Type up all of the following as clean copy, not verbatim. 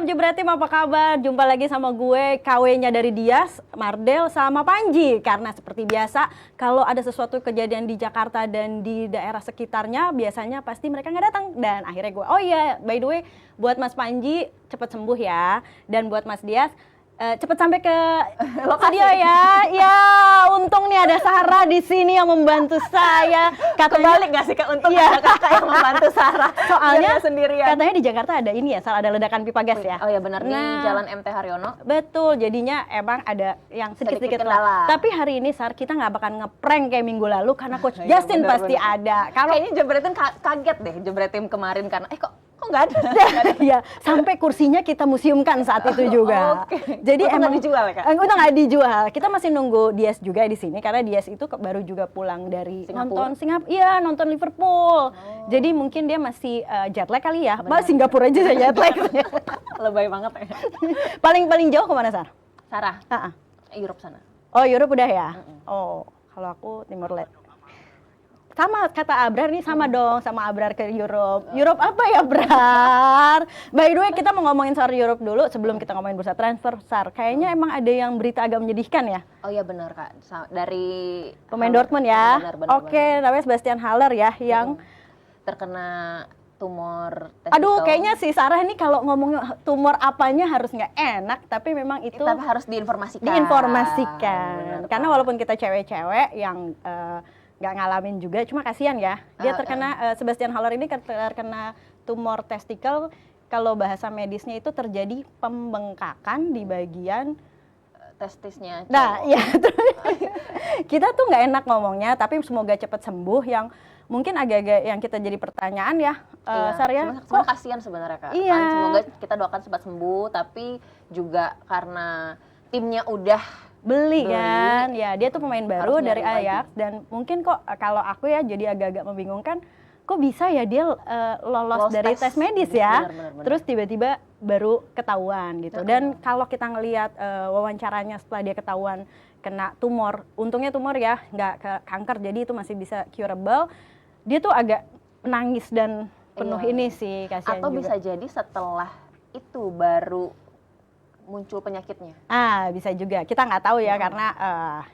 Jebret Tim, apa kabar? Jumpa lagi sama gue, KW-nya dari Dias, Mardel, sama Panji. Karena seperti biasa, kalau ada sesuatu kejadian di Jakarta dan di daerah sekitarnya, biasanya pasti mereka nggak datang. Dan akhirnya gue, oh iya, by the way, buat Mas Panji, cepet sembuh ya. Dan buat Mas Dias, cepet sampai ke lokasi ya. Ya, untung nih ada Sarah di sini yang membantu saya. Kebalik nggak sih Kak? Untung ada kakak yang membantu Sarah. Soalnya sendirian. katanya di Jakarta ada ini ya, ada ledakan pipa gas ya. Oh ya benar, di Jalan MT Haryono. Betul, jadinya emang ada yang sedikit-sedikit kendala. Tapi hari ini Sar, kita nggak bakal ngeprank kayak minggu lalu karena Coach Justin pasti ada. Kayaknya Jebretin kaget deh Jebretin kemarin karena kok nggak ada? Iya, sampai kursinya kita museumkan saat itu juga. Oke. Jadi Udah emang nggak dijual ya Kak? Udah nggak dijual. Kita masih nunggu Dias juga di sini karena Dias itu baru juga pulang dari nonton Singapura. Iya, nonton Liverpool. Jadi mungkin dia masih jet lag kali ya. Malah Singapura aja saya jet lag. Lebay banget ya. Paling jauh kemana Sar? Sarah. Europe sana. Oh, Europe udah ya? Oh, kalau aku Timur Leste. Sama kata Abrar nih, sama dong sama Abrar ke Europe. Europe apa ya, Brar? By the way, kita mau ngomongin soal Europe dulu sebelum kita ngomongin bursa transfer, Sar. Kayaknya emang ada yang berita agak menyedihkan ya? Oh iya benar Kak, dari pemain Dortmund ya? Benar. Oke, namanya Sebastian Haller ya, yang terkena tumor testikel. Aduh, kayaknya si Sarah ini kalau ngomongin tumor apanya harus nggak enak, tapi memang itu tapi harus diinformasikan. Benar, karena walaupun kita cewek-cewek yang nggak ngalamin juga, cuma kasihan ya. Dia terkena, Sebastian Haller ini terkena tumor testikel. Kalau bahasa medisnya itu terjadi pembengkakan di bagian testisnya. Nah, ya kita tuh nggak enak ngomongnya, tapi semoga cepat sembuh. Yang mungkin agak-agak yang kita jadi pertanyaan ya, Sar ya. Semua kasihan sebenarnya Kak. Iya. Kan semoga kita doakan cepat sembuh, tapi juga karena timnya udah beli kan, ya dia tuh pemain baru dari Ajax dan mungkin kok kalau aku ya jadi agak-agak membingungkan, kok bisa ya dia lolos dari tes medis ya, bener. Terus tiba-tiba baru ketahuan gitu. Dan kalau kita ngelihat wawancaranya setelah dia ketahuan kena tumor, untungnya tumor ya, nggak ke kanker, jadi itu masih bisa curable. Dia tuh agak menangis dan penuh ini sih, kasihan atau juga. bisa jadi setelah itu baru muncul penyakitnya. Bisa juga. Kita nggak tahu ya, karena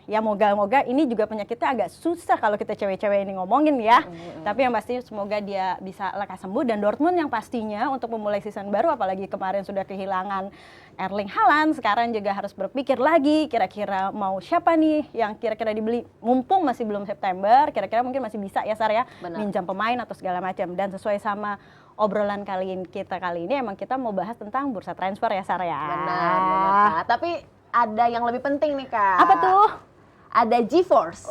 ya moga-moga ini juga penyakitnya agak susah kalau kita cewek-cewek ini ngomongin ya. Tapi yang pasti semoga dia bisa lekas sembuh, dan Dortmund yang pastinya untuk memulai season baru, apalagi kemarin sudah kehilangan Erling Haaland, sekarang juga harus berpikir lagi kira-kira mau siapa nih yang kira-kira dibeli. Mumpung masih belum September, kira-kira mungkin masih bisa ya Sar ya, minjam pemain atau segala macam. Dan sesuai sama obrolan kita kali ini, emang kita mau bahas tentang bursa transfer ya Sarah ya. Benar. Tapi ada yang lebih penting nih Kak. Apa tuh? Ada GeForce.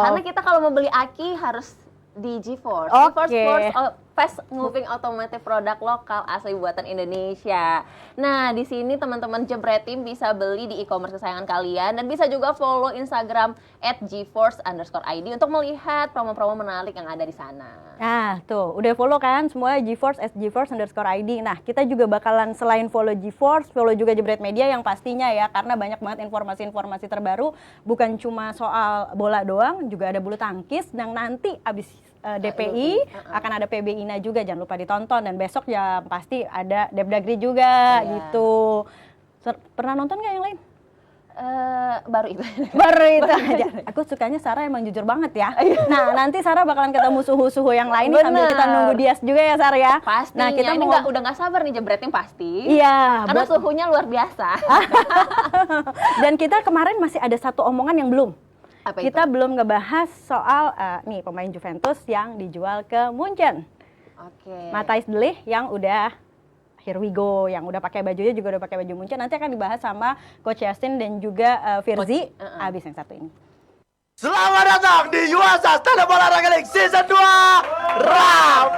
Karena kita kalau mau beli aki harus di GeForce. GeForce Sports fast moving automotive produk lokal asli buatan Indonesia. Nah, di sini teman-teman Jebret Tim bisa beli di e-commerce kesayangan kalian, dan bisa juga follow Instagram @geforce_id untuk melihat promo-promo menarik yang ada di sana. Nah, tuh udah follow kan semua @geforce_id. Nah, kita juga bakalan selain follow GeForce, follow juga Jebret Media yang pastinya ya, karena banyak banget informasi-informasi terbaru, bukan cuma soal bola doang, juga ada bulu tangkis, dan nanti abis DPI akan ada PBINA juga, jangan lupa ditonton. Dan besok ya pasti ada Depdagri juga gitu. Pernah nonton nggak yang lain? Baru itu aja. Aku sukanya Sarah emang jujur banget ya. Nah, nanti Sarah bakalan ketemu suhu-suhu yang lain nih, sambil kita nunggu Dias juga ya Sarah ya. Pasti. Nah, kita ini udah nggak sabar nih Jebret Tim pasti. Iya. Karena suhunya luar biasa. Dan kita kemarin masih ada satu omongan yang belum. Apa kita itu? belum ngebahas soal nih pemain Juventus yang dijual ke Munchen. Matthijs de Ligt yang udah here we go, yang udah pakai bajunya juga udah pakai baju Munchen. Nanti akan dibahas sama Coach Justin dan juga Firzi abis yang satu ini. Selamat datang di USA Stand Up Olahraga League Season 2 Round.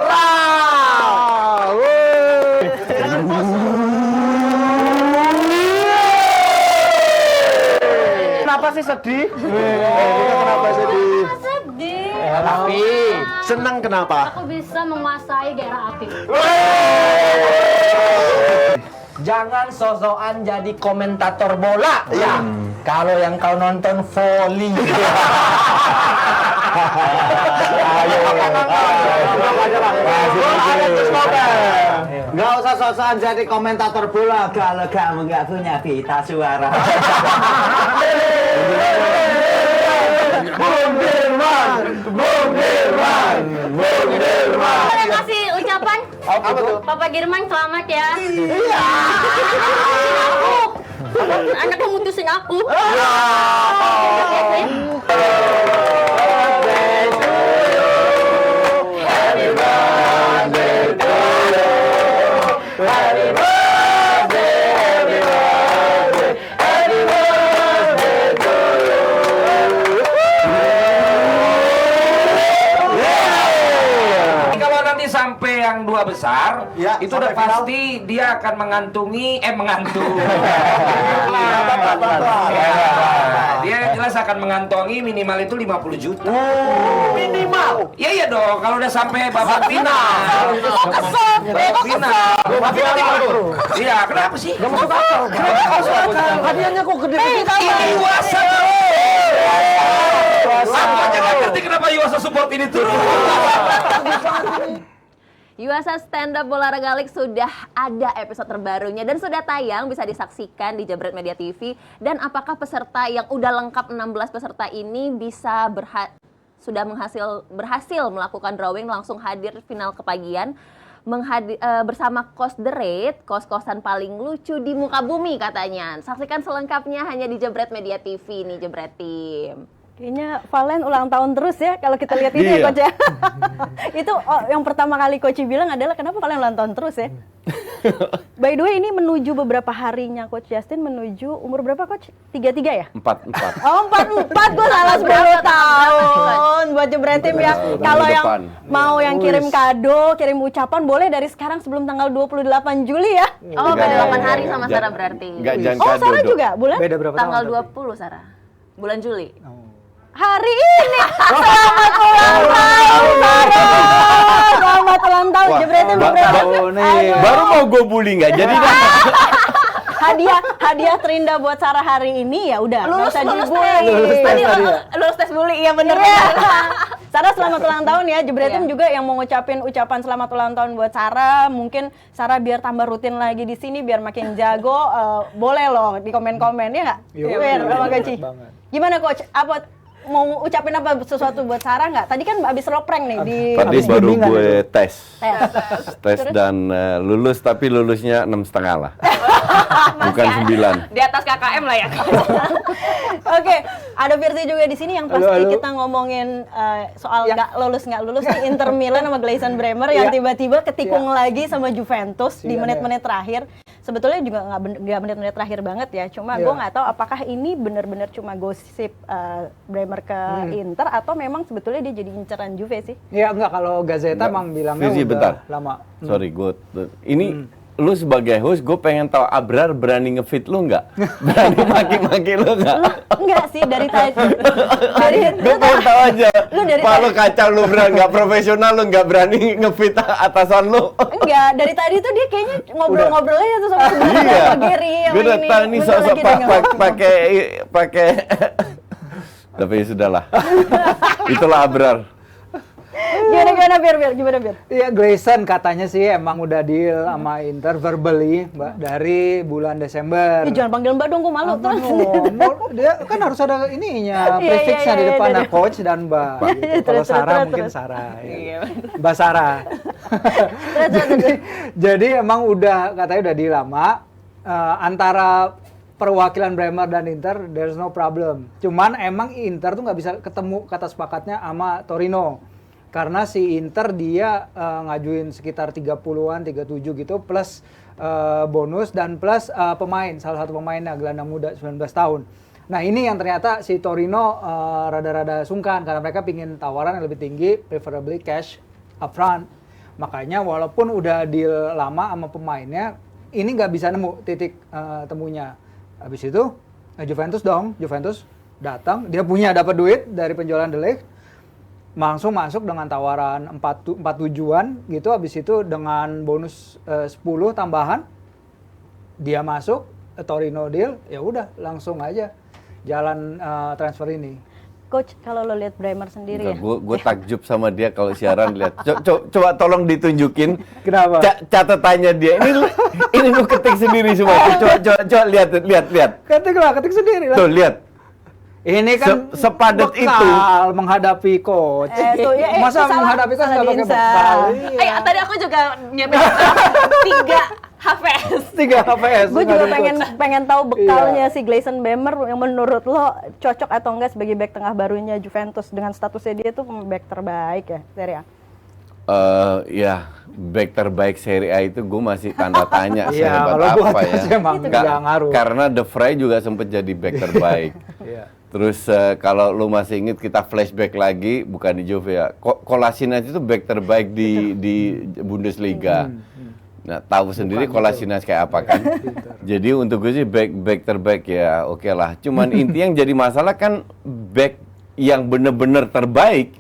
Kenapa sih sedih? Kenapa sedih? Sedih. Tapi senang kenapa? Aku bisa menguasai daerah api. Jangan sosokan jadi komentator bola. Ya. Kalau yang kau nonton volley. Nggak usah sok-sokan jadi komentator bola kalau kamu nggak punya pita suara. Bung Dirman. Boleh ngasih ucapan? Apa tuh? Papa Girman selamat ya. Iya. Anak memutusin aku. Kalau nanti sampai yang 2 besar, Ya, itu udah sampai final. pasti dia akan mengantung. Dia jelas akan mengantongi minimal itu 50 juta. Minimal. Iya dong, kalau udah sampai babak final. Babak final. Iya, kenapa sih? Gak masuk akal. Hadiahnya kok gede begitu? Ini Yuasa terus. Aku aja gak ngerti kenapa Yuasa support ini terus. Yuasa Stand Up Olahraga League sudah ada episode terbarunya dan sudah tayang, bisa disaksikan di Jebret Media TV. Dan apakah peserta yang udah lengkap 16 peserta ini bisa berhasil melakukan drawing langsung hadir final kepagian bersama Coach The Red, kos-kosan paling lucu di muka bumi katanya. Saksikan selengkapnya hanya di Jebret Media TV nih, Jebret Tim. Kayaknya Valen ulang tahun terus ya kalau kita lihat ini ya Coach ya. Itu yang pertama kali Coach bilang adalah kenapa Valen ulang tahun terus ya. By the way ini menuju beberapa harinya Coach Justin menuju umur berapa Coach? 33 ya? 4. Oh 44, gue salah 10 tahun buat Jebret Tim ya. Kalau yang mau yang kirim kado, kirim ucapan boleh dari sekarang sebelum tanggal 28 Juli ya. Oh, beda 8 hari sama Sarah berarti. Enggak, jangan Oh kado. Sarah Dok. juga bulan? Beda berapa Tanggal tahun? 20 Sarah. Bulan Juli. Hari ini selamat ulang tahun Sarah. Selamat ulang tahun Wah, Jebret Tim. Baru mau gue bully nggak jadi dah. Hadiah terindah buat Sarah hari ini ya udah nggak usah Lulus dibully. lulus tes bully, iya bener. Sarah selamat ulang tahun ya. Jebret Tim juga yang mau ngucapin ucapan selamat ulang tahun buat Sarah. Mungkin Sarah biar tambah rutin lagi di sini biar makin jago. Boleh loh di komen-komen ya nggak? Biar sama Coach. Gimana Coach? Apa mau ucapin apa sesuatu buat Sarah nggak? Tadi kan abis ropreng nih di Tadi baru gue tes tes. dan lulus tapi lulusnya 6,5 lah. Bukan 9. Di atas KKM lah ya. Oke, ada versi juga di sini yang pasti kita ngomongin soal nggak lulus nih Inter Milan sama Gleison Bremer yang tiba-tiba ketikung lagi sama Juventus di menit-menit terakhir. Sebetulnya juga nggak menit-menit terakhir banget ya. Cuma gue nggak tahu apakah ini benar-benar cuma gosip Bremer ke Inter atau memang sebetulnya dia jadi inceran Juve sih? Ya enggak, kalau Gazeta emang bilangnya Fizi, udah bentar. lama. Sorry, gue ini lu sebagai host, gue pengen tahu Abrar berani ngefit lu nggak? Berani maki-maki lu nggak? Enggak sih dari tadi. Gue pengen tahu aja. Lu dari Pak lu kacau, lu berani nggak profesional, lu nggak berani ngefit atasan lu. Enggak, dari tadi tuh dia kayaknya ngobrol-ngobrol aja tuh sama Iya. Gary yang Gue udah ini. tahu nih Bentar sosok lagi dia ngomong. pakai. Tapi ya sudahlah. Itulah Abrar. Gimana biar. Iya, Gleison katanya sih emang udah deal sama Inter verbally, Mbak, dari bulan Desember. Ih, jangan panggil Mbak dong, gue malu terus. Dia kan harus ada ininya, Iya, prefixnya iya, di iya, depan, iya. nah, coach dan Mbak. Gitu. Kalau Terus, Sarah terus, mungkin terus. Sarah. Ya. Mbak Sarah. Jadi emang udah katanya udah deal lama antara perwakilan Bremer dan Inter, there's no problem. Cuman emang Inter tuh nggak bisa ketemu kata sepakatnya sama Torino. Karena si Inter dia ngajuin sekitar 30-an, 37 gitu plus bonus dan plus pemain, salah satu pemainnya gelandang muda 19 tahun. Nah ini yang ternyata si Torino rada-rada sungkan karena mereka pingin tawaran yang lebih tinggi, preferably cash upfront. Makanya walaupun udah deal lama sama pemainnya, ini nggak bisa nemu titik temunya. Habis itu Juventus datang, dia dapat duit dari penjualan De Ligt. Langsung masuk dengan tawaran 4 tujuan gitu, habis itu dengan bonus 10 tambahan dia masuk Torino deal, ya udah langsung aja jalan transfer ini. Coach, kalau lo lihat Bremer sendiri ya. Gue takjub sama dia kalau siaran lihat. Coba tolong ditunjukin. Kenapa? Catatannya dia. Ini lu ketik sendiri semua. Coba lihat. Ketik sendiri lah. Tuh lihat. Ini kan sepadat bekal itu menghadapi coach. Tuh, Masa salah- menghadapi coach salah nggak pakai diinsert. bekal? Iya. Tadi aku juga nyiapin 3 HVS. 3 HPS. Gue juga menghadapi pengen tahu bekalnya si Gleison Bremer yang menurut lo cocok atau enggak sebagai back tengah barunya Juventus dengan statusnya dia tuh back terbaik ya Serie A. Ya, back terbaik Serie A itu gue masih tanda tanya Iya, sehebat kalau buat apa ya. saya emang nggak ngaruh. Karena De Vrij juga sempat jadi back terbaik. Iya. Terus kalau lu masih ingat kita flashback lagi, bukan di Juve ya. Kolasinac itu back terbaik di Bundesliga. Nah, tahu sendiri Kolasinac kayak apa kan. Jadi untuk gue sih back terbaik ya, oke lah. Cuman inti yang jadi masalah kan back yang bener-bener terbaik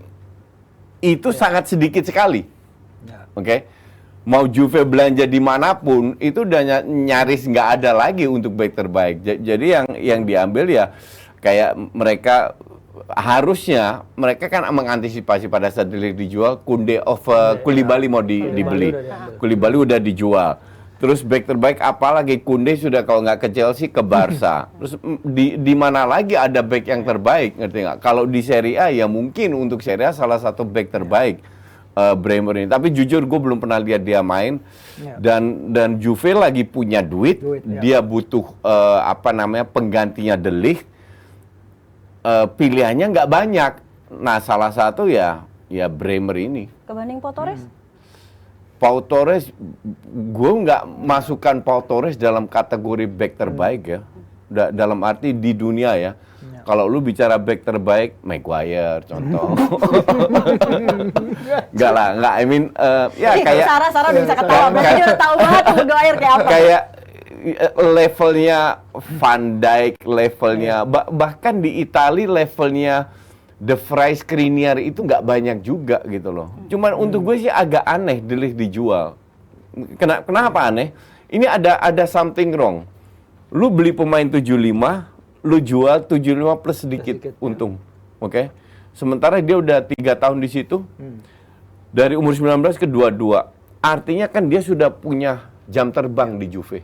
itu sangat sedikit sekali. Oke. Mau Juve belanja dimanapun itu udah nyaris nggak ada lagi untuk back terbaik. Jadi yang diambil ya kayak mereka harusnya mereka kan mengantisipasi pada saat dijual Koulibaly mau dibeli. Koulibaly udah dijual. Terus back terbaik apalagi Koundé sudah kalau nggak ke Chelsea ke Barca. Terus di mana lagi ada back yang terbaik, ngerti nggak? Kalau di Serie A ya mungkin untuk Serie A salah satu back terbaik Bremer ini. Tapi jujur gue belum pernah lihat dia main. Dan Juve lagi punya duit dia butuh penggantinya De Ligt. Pilihannya nggak banyak. Nah salah satu ya Bremer ini. Kebanding Pau Torres? Pau Torres, gue nggak masukkan Pau Torres dalam kategori back terbaik ya. Dalam arti di dunia ya. Kalau lu bicara back terbaik, Maguire contoh. Enggak lah, enggak. I mean, ya kayak Sarah udah bisa ketawa, berarti dia udah tahu banget Maguire kayak apa. Kayak levelnya Van Dijk, levelnya bahkan di Italia levelnya De Vrij, Skriniar itu nggak banyak juga gitu loh. Cuman untuk gue sih agak aneh De Ligt dijual. Kenapa aneh? Ini ada something wrong. Lu beli pemain 75, lu jual 75 plus sedikit untung. Oke? Sementara dia udah 3 tahun di situ. Dari umur 19 ke 22. Artinya kan dia sudah punya jam terbang di Juve.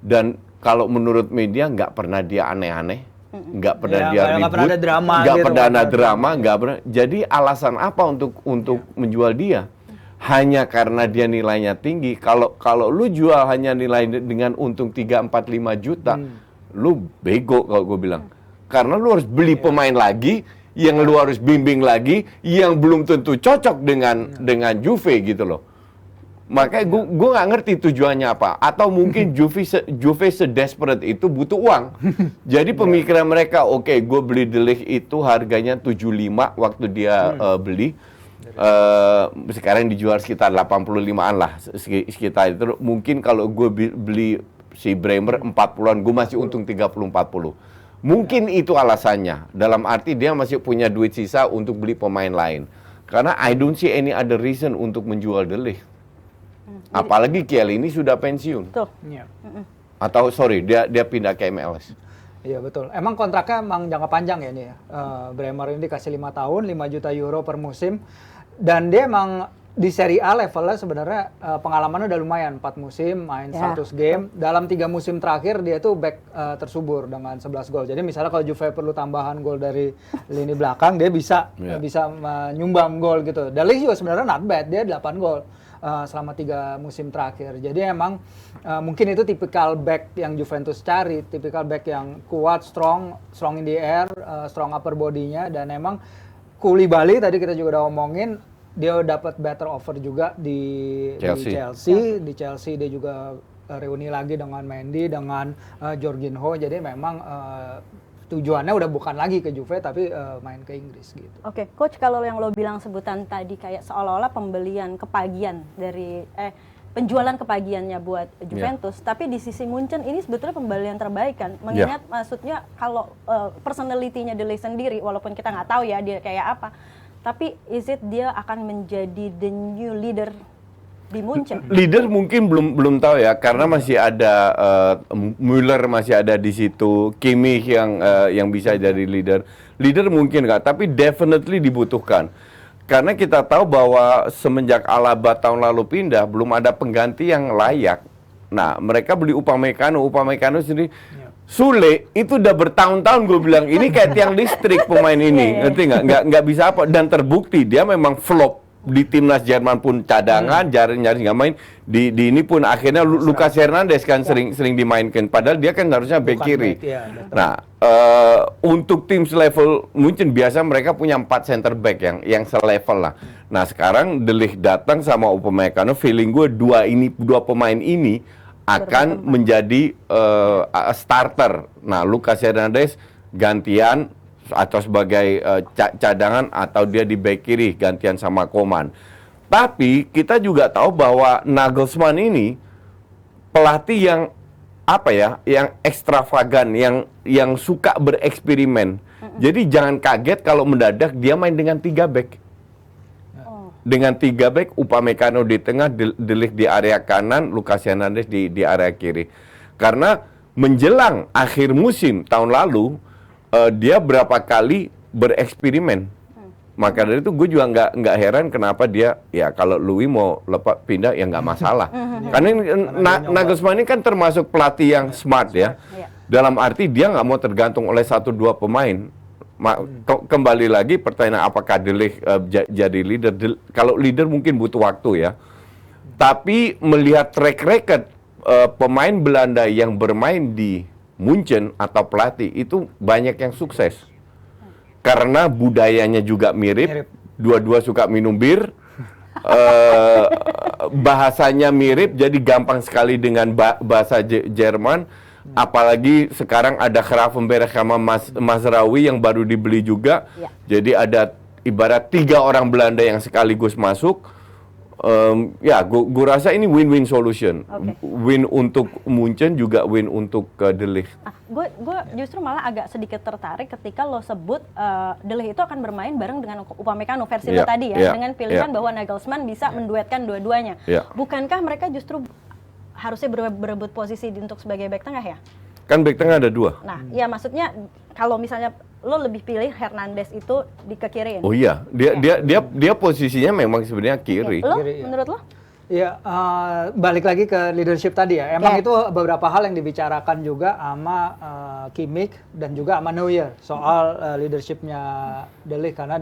Dan kalau menurut media nggak pernah dia aneh-aneh. Nggak pernah dia ribut, nggak pernah ada drama nggak gitu, pernah ada drama, nggak pernah. Jadi alasan apa untuk menjual dia? Hanya karena dia nilainya tinggi. Kalau lu jual hanya nilai dengan untung 3, 4, 5 juta, lu bego kalau gue bilang. Karena lu harus beli pemain lagi, yang lu harus bimbing lagi, yang belum tentu cocok dengan Juve gitu loh. Makanya gue nggak ngerti tujuannya apa. Atau mungkin Juve se-desperate itu butuh uang. Jadi pemikiran mereka, oke, gue beli De Ligt itu harganya 75 waktu dia beli. Sekarang dijual sekitar 85-an lah. Sekitar itu. Mungkin kalau gue beli si Bremer 40-an, gue masih untung 30-40. Mungkin itu alasannya. Dalam arti dia masih punya duit sisa untuk beli pemain lain. Karena I don't see any other reason untuk menjual De Ligt. Apalagi Kiel ini sudah pensiun. Tuh. Atau sorry, dia pindah ke MLS. Iya betul. Emang kontraknya emang jangka panjang ya ini ya. Bremer ini dikasih 5 tahun, 5 juta euro per musim. Dan dia emang di Serie A levelnya sebenarnya pengalamannya udah lumayan. 4 musim, main 100 game. Dalam 3 musim terakhir dia tuh back tersubur dengan 11 gol. Jadi misalnya kalau Juve perlu tambahan gol dari lini belakang, dia bisa menyumbang gol gitu. De Ligt juga sebenarnya not bad, dia 8 gol. Selama 3 musim terakhir. Jadi emang mungkin itu tipikal back yang Juventus cari, tipikal back yang kuat, strong in the air, strong upper body-nya, dan emang Koulibaly tadi kita juga udah ngomongin, dia dapat better offer juga di Chelsea. Di Chelsea dia juga reuni lagi dengan Mendy, dengan Jorginho. Jadi memang tujuannya udah bukan lagi ke Juve tapi main ke Inggris gitu. Oke, Coach, kalau yang lo bilang sebutan tadi kayak seolah-olah pembelian kepagian dari penjualan kepagiannya buat Juventus, tapi di sisi Munchen ini sebetulnya pembelian terbaik kan. Mengingat maksudnya kalau personality-nya De Ligt sendiri, walaupun kita nggak tahu ya dia kayak apa, tapi is it dia akan menjadi the new leader di Munchen. Leader mungkin belum tahu ya, karena masih ada Müller masih ada di situ, Kimmich yang bisa jadi leader. Leader mungkin nggak, tapi definitely dibutuhkan. Karena kita tahu bahwa semenjak Alaba tahun lalu pindah, belum ada pengganti yang layak. Nah, mereka beli Upamecano sendiri. Sule itu udah bertahun-tahun gue bilang ini kayak tiang listrik pemain ini, ngerti nggak bisa apa, dan terbukti dia memang flop di timnas Jerman pun cadangan, nyaris nggak main. Di ini pun akhirnya Lucas Hernandez kan sering dimainkan, padahal dia kan harusnya bek kiri. Nah, untuk tim selevel mungkin biasa mereka punya 4 center back yang selevel lah. Nah, sekarang De Ligt datang sama Upamecano, feeling gue dua pemain ini akan menjadi starter. Nah, Lucas Hernandez gantian atau sebagai cadangan, atau dia di bek kiri gantian sama Coman. Tapi kita juga tahu bahwa Nagelsmann ini pelatih yang yang ekstravagan, yang suka bereksperimen. Jadi jangan kaget kalau mendadak dia main dengan 3 back. Dengan 3 back, Upamecano di tengah, De Ligt di area kanan, Lucas Hernandez di area kiri. Karena menjelang akhir musim tahun lalu, dia berapa kali bereksperimen. Maka dari itu gue juga nggak heran kenapa dia, ya kalau Louis mau pindah ya nggak masalah. Karena Nagelsmann ini kan termasuk pelatih yang smart ya. Dalam arti dia nggak mau tergantung oleh 1-2 pemain. Kembali lagi pertanyaan, apakah De Ligt jadi leader? Kalau leader mungkin butuh waktu ya. Tapi melihat track record pemain Belanda yang bermain di Munchen atau pelatih itu banyak yang sukses. Karena budayanya juga mirip. Dua-dua suka minum bir. Bahasanya mirip, jadi gampang sekali dengan bahasa Jerman. Apalagi sekarang ada Gravenberch sama Mazraoui yang baru dibeli juga. Jadi ada ibarat 3 orang Belanda yang sekaligus masuk. Gue rasa ini win-win solution. Win untuk Munchen, juga win untuk De Ligt. Gue justru malah agak sedikit tertarik ketika lo sebut De Ligt itu akan bermain bareng dengan Upamecano versi lo tadi ya, dengan pilihan bahwa Nagelsmann bisa menduetkan dua-duanya. Bukankah mereka justru harusnya berebut posisi untuk sebagai back tengah ya? Kan back tengah ada 2. Nah, ya maksudnya kalau misalnya lo lebih pilih Hernandez itu ke kiri. Oh iya, dia posisinya memang sebenarnya kiri. Lo, menurut lo? Ya, balik lagi ke leadership tadi ya. Emang itu beberapa hal yang dibicarakan juga sama Kimmich dan juga sama Neuer soal leadershipnya De Ligt, karena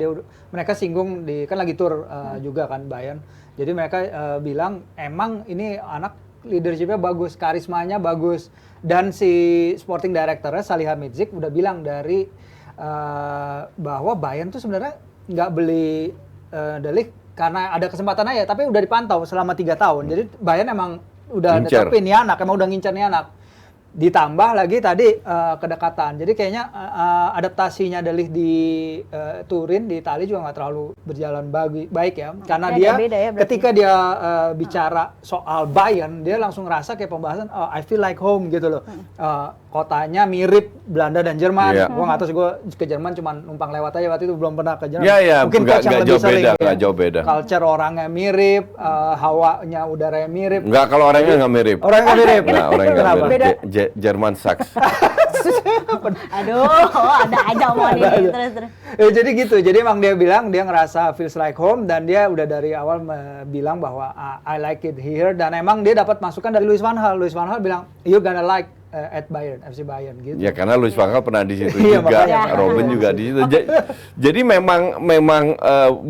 mereka singgung kan lagi tour juga kan Bayern. Jadi mereka bilang emang ini anak leadershipnya bagus, karismanya bagus, dan si sporting directornya Salihamidzic udah bilang bahwa Bayern tuh sebenarnya nggak beli De Ligt karena ada kesempatan aja, tapi udah dipantau selama 3 tahun. Jadi Bayern emang udah netepin nih anak, emang udah ngincer nih anak. Ditambah lagi tadi kedekatan. Jadi kayaknya adaptasinya De Ligt di Turin, di Italia juga nggak terlalu berjalan baik ya. Karena dia ketika dia bicara soal Bayern, dia langsung ngerasa kayak pembahasan I feel like home gitu loh. Kotanya mirip Belanda dan Jerman. Gua nggak tahu sih, gue ke Jerman cuma numpang lewat aja, waktu itu belum pernah ke Jerman. Mungkin nggak jauh beda. Culture orangnya mirip, hawanya, udaranya mirip. Nggak, kalau orangnya nggak mirip. Orangnya mirip. Nah, orangnya nggak mirip. Jerman sucks. Aduh, ada aja omongan ini. Terus. Jadi gitu. Jadi emang dia bilang dia ngerasa feels like home, dan dia udah dari awal bilang bahwa I like it here, dan emang dia dapat masukan dari Louis van Gaal. Louis van Gaal bilang you're gonna like at Bayern, FC Bayern gitu. Ya karena Louis van Gaal pernah di situ juga, Robben juga di situ. Jadi memang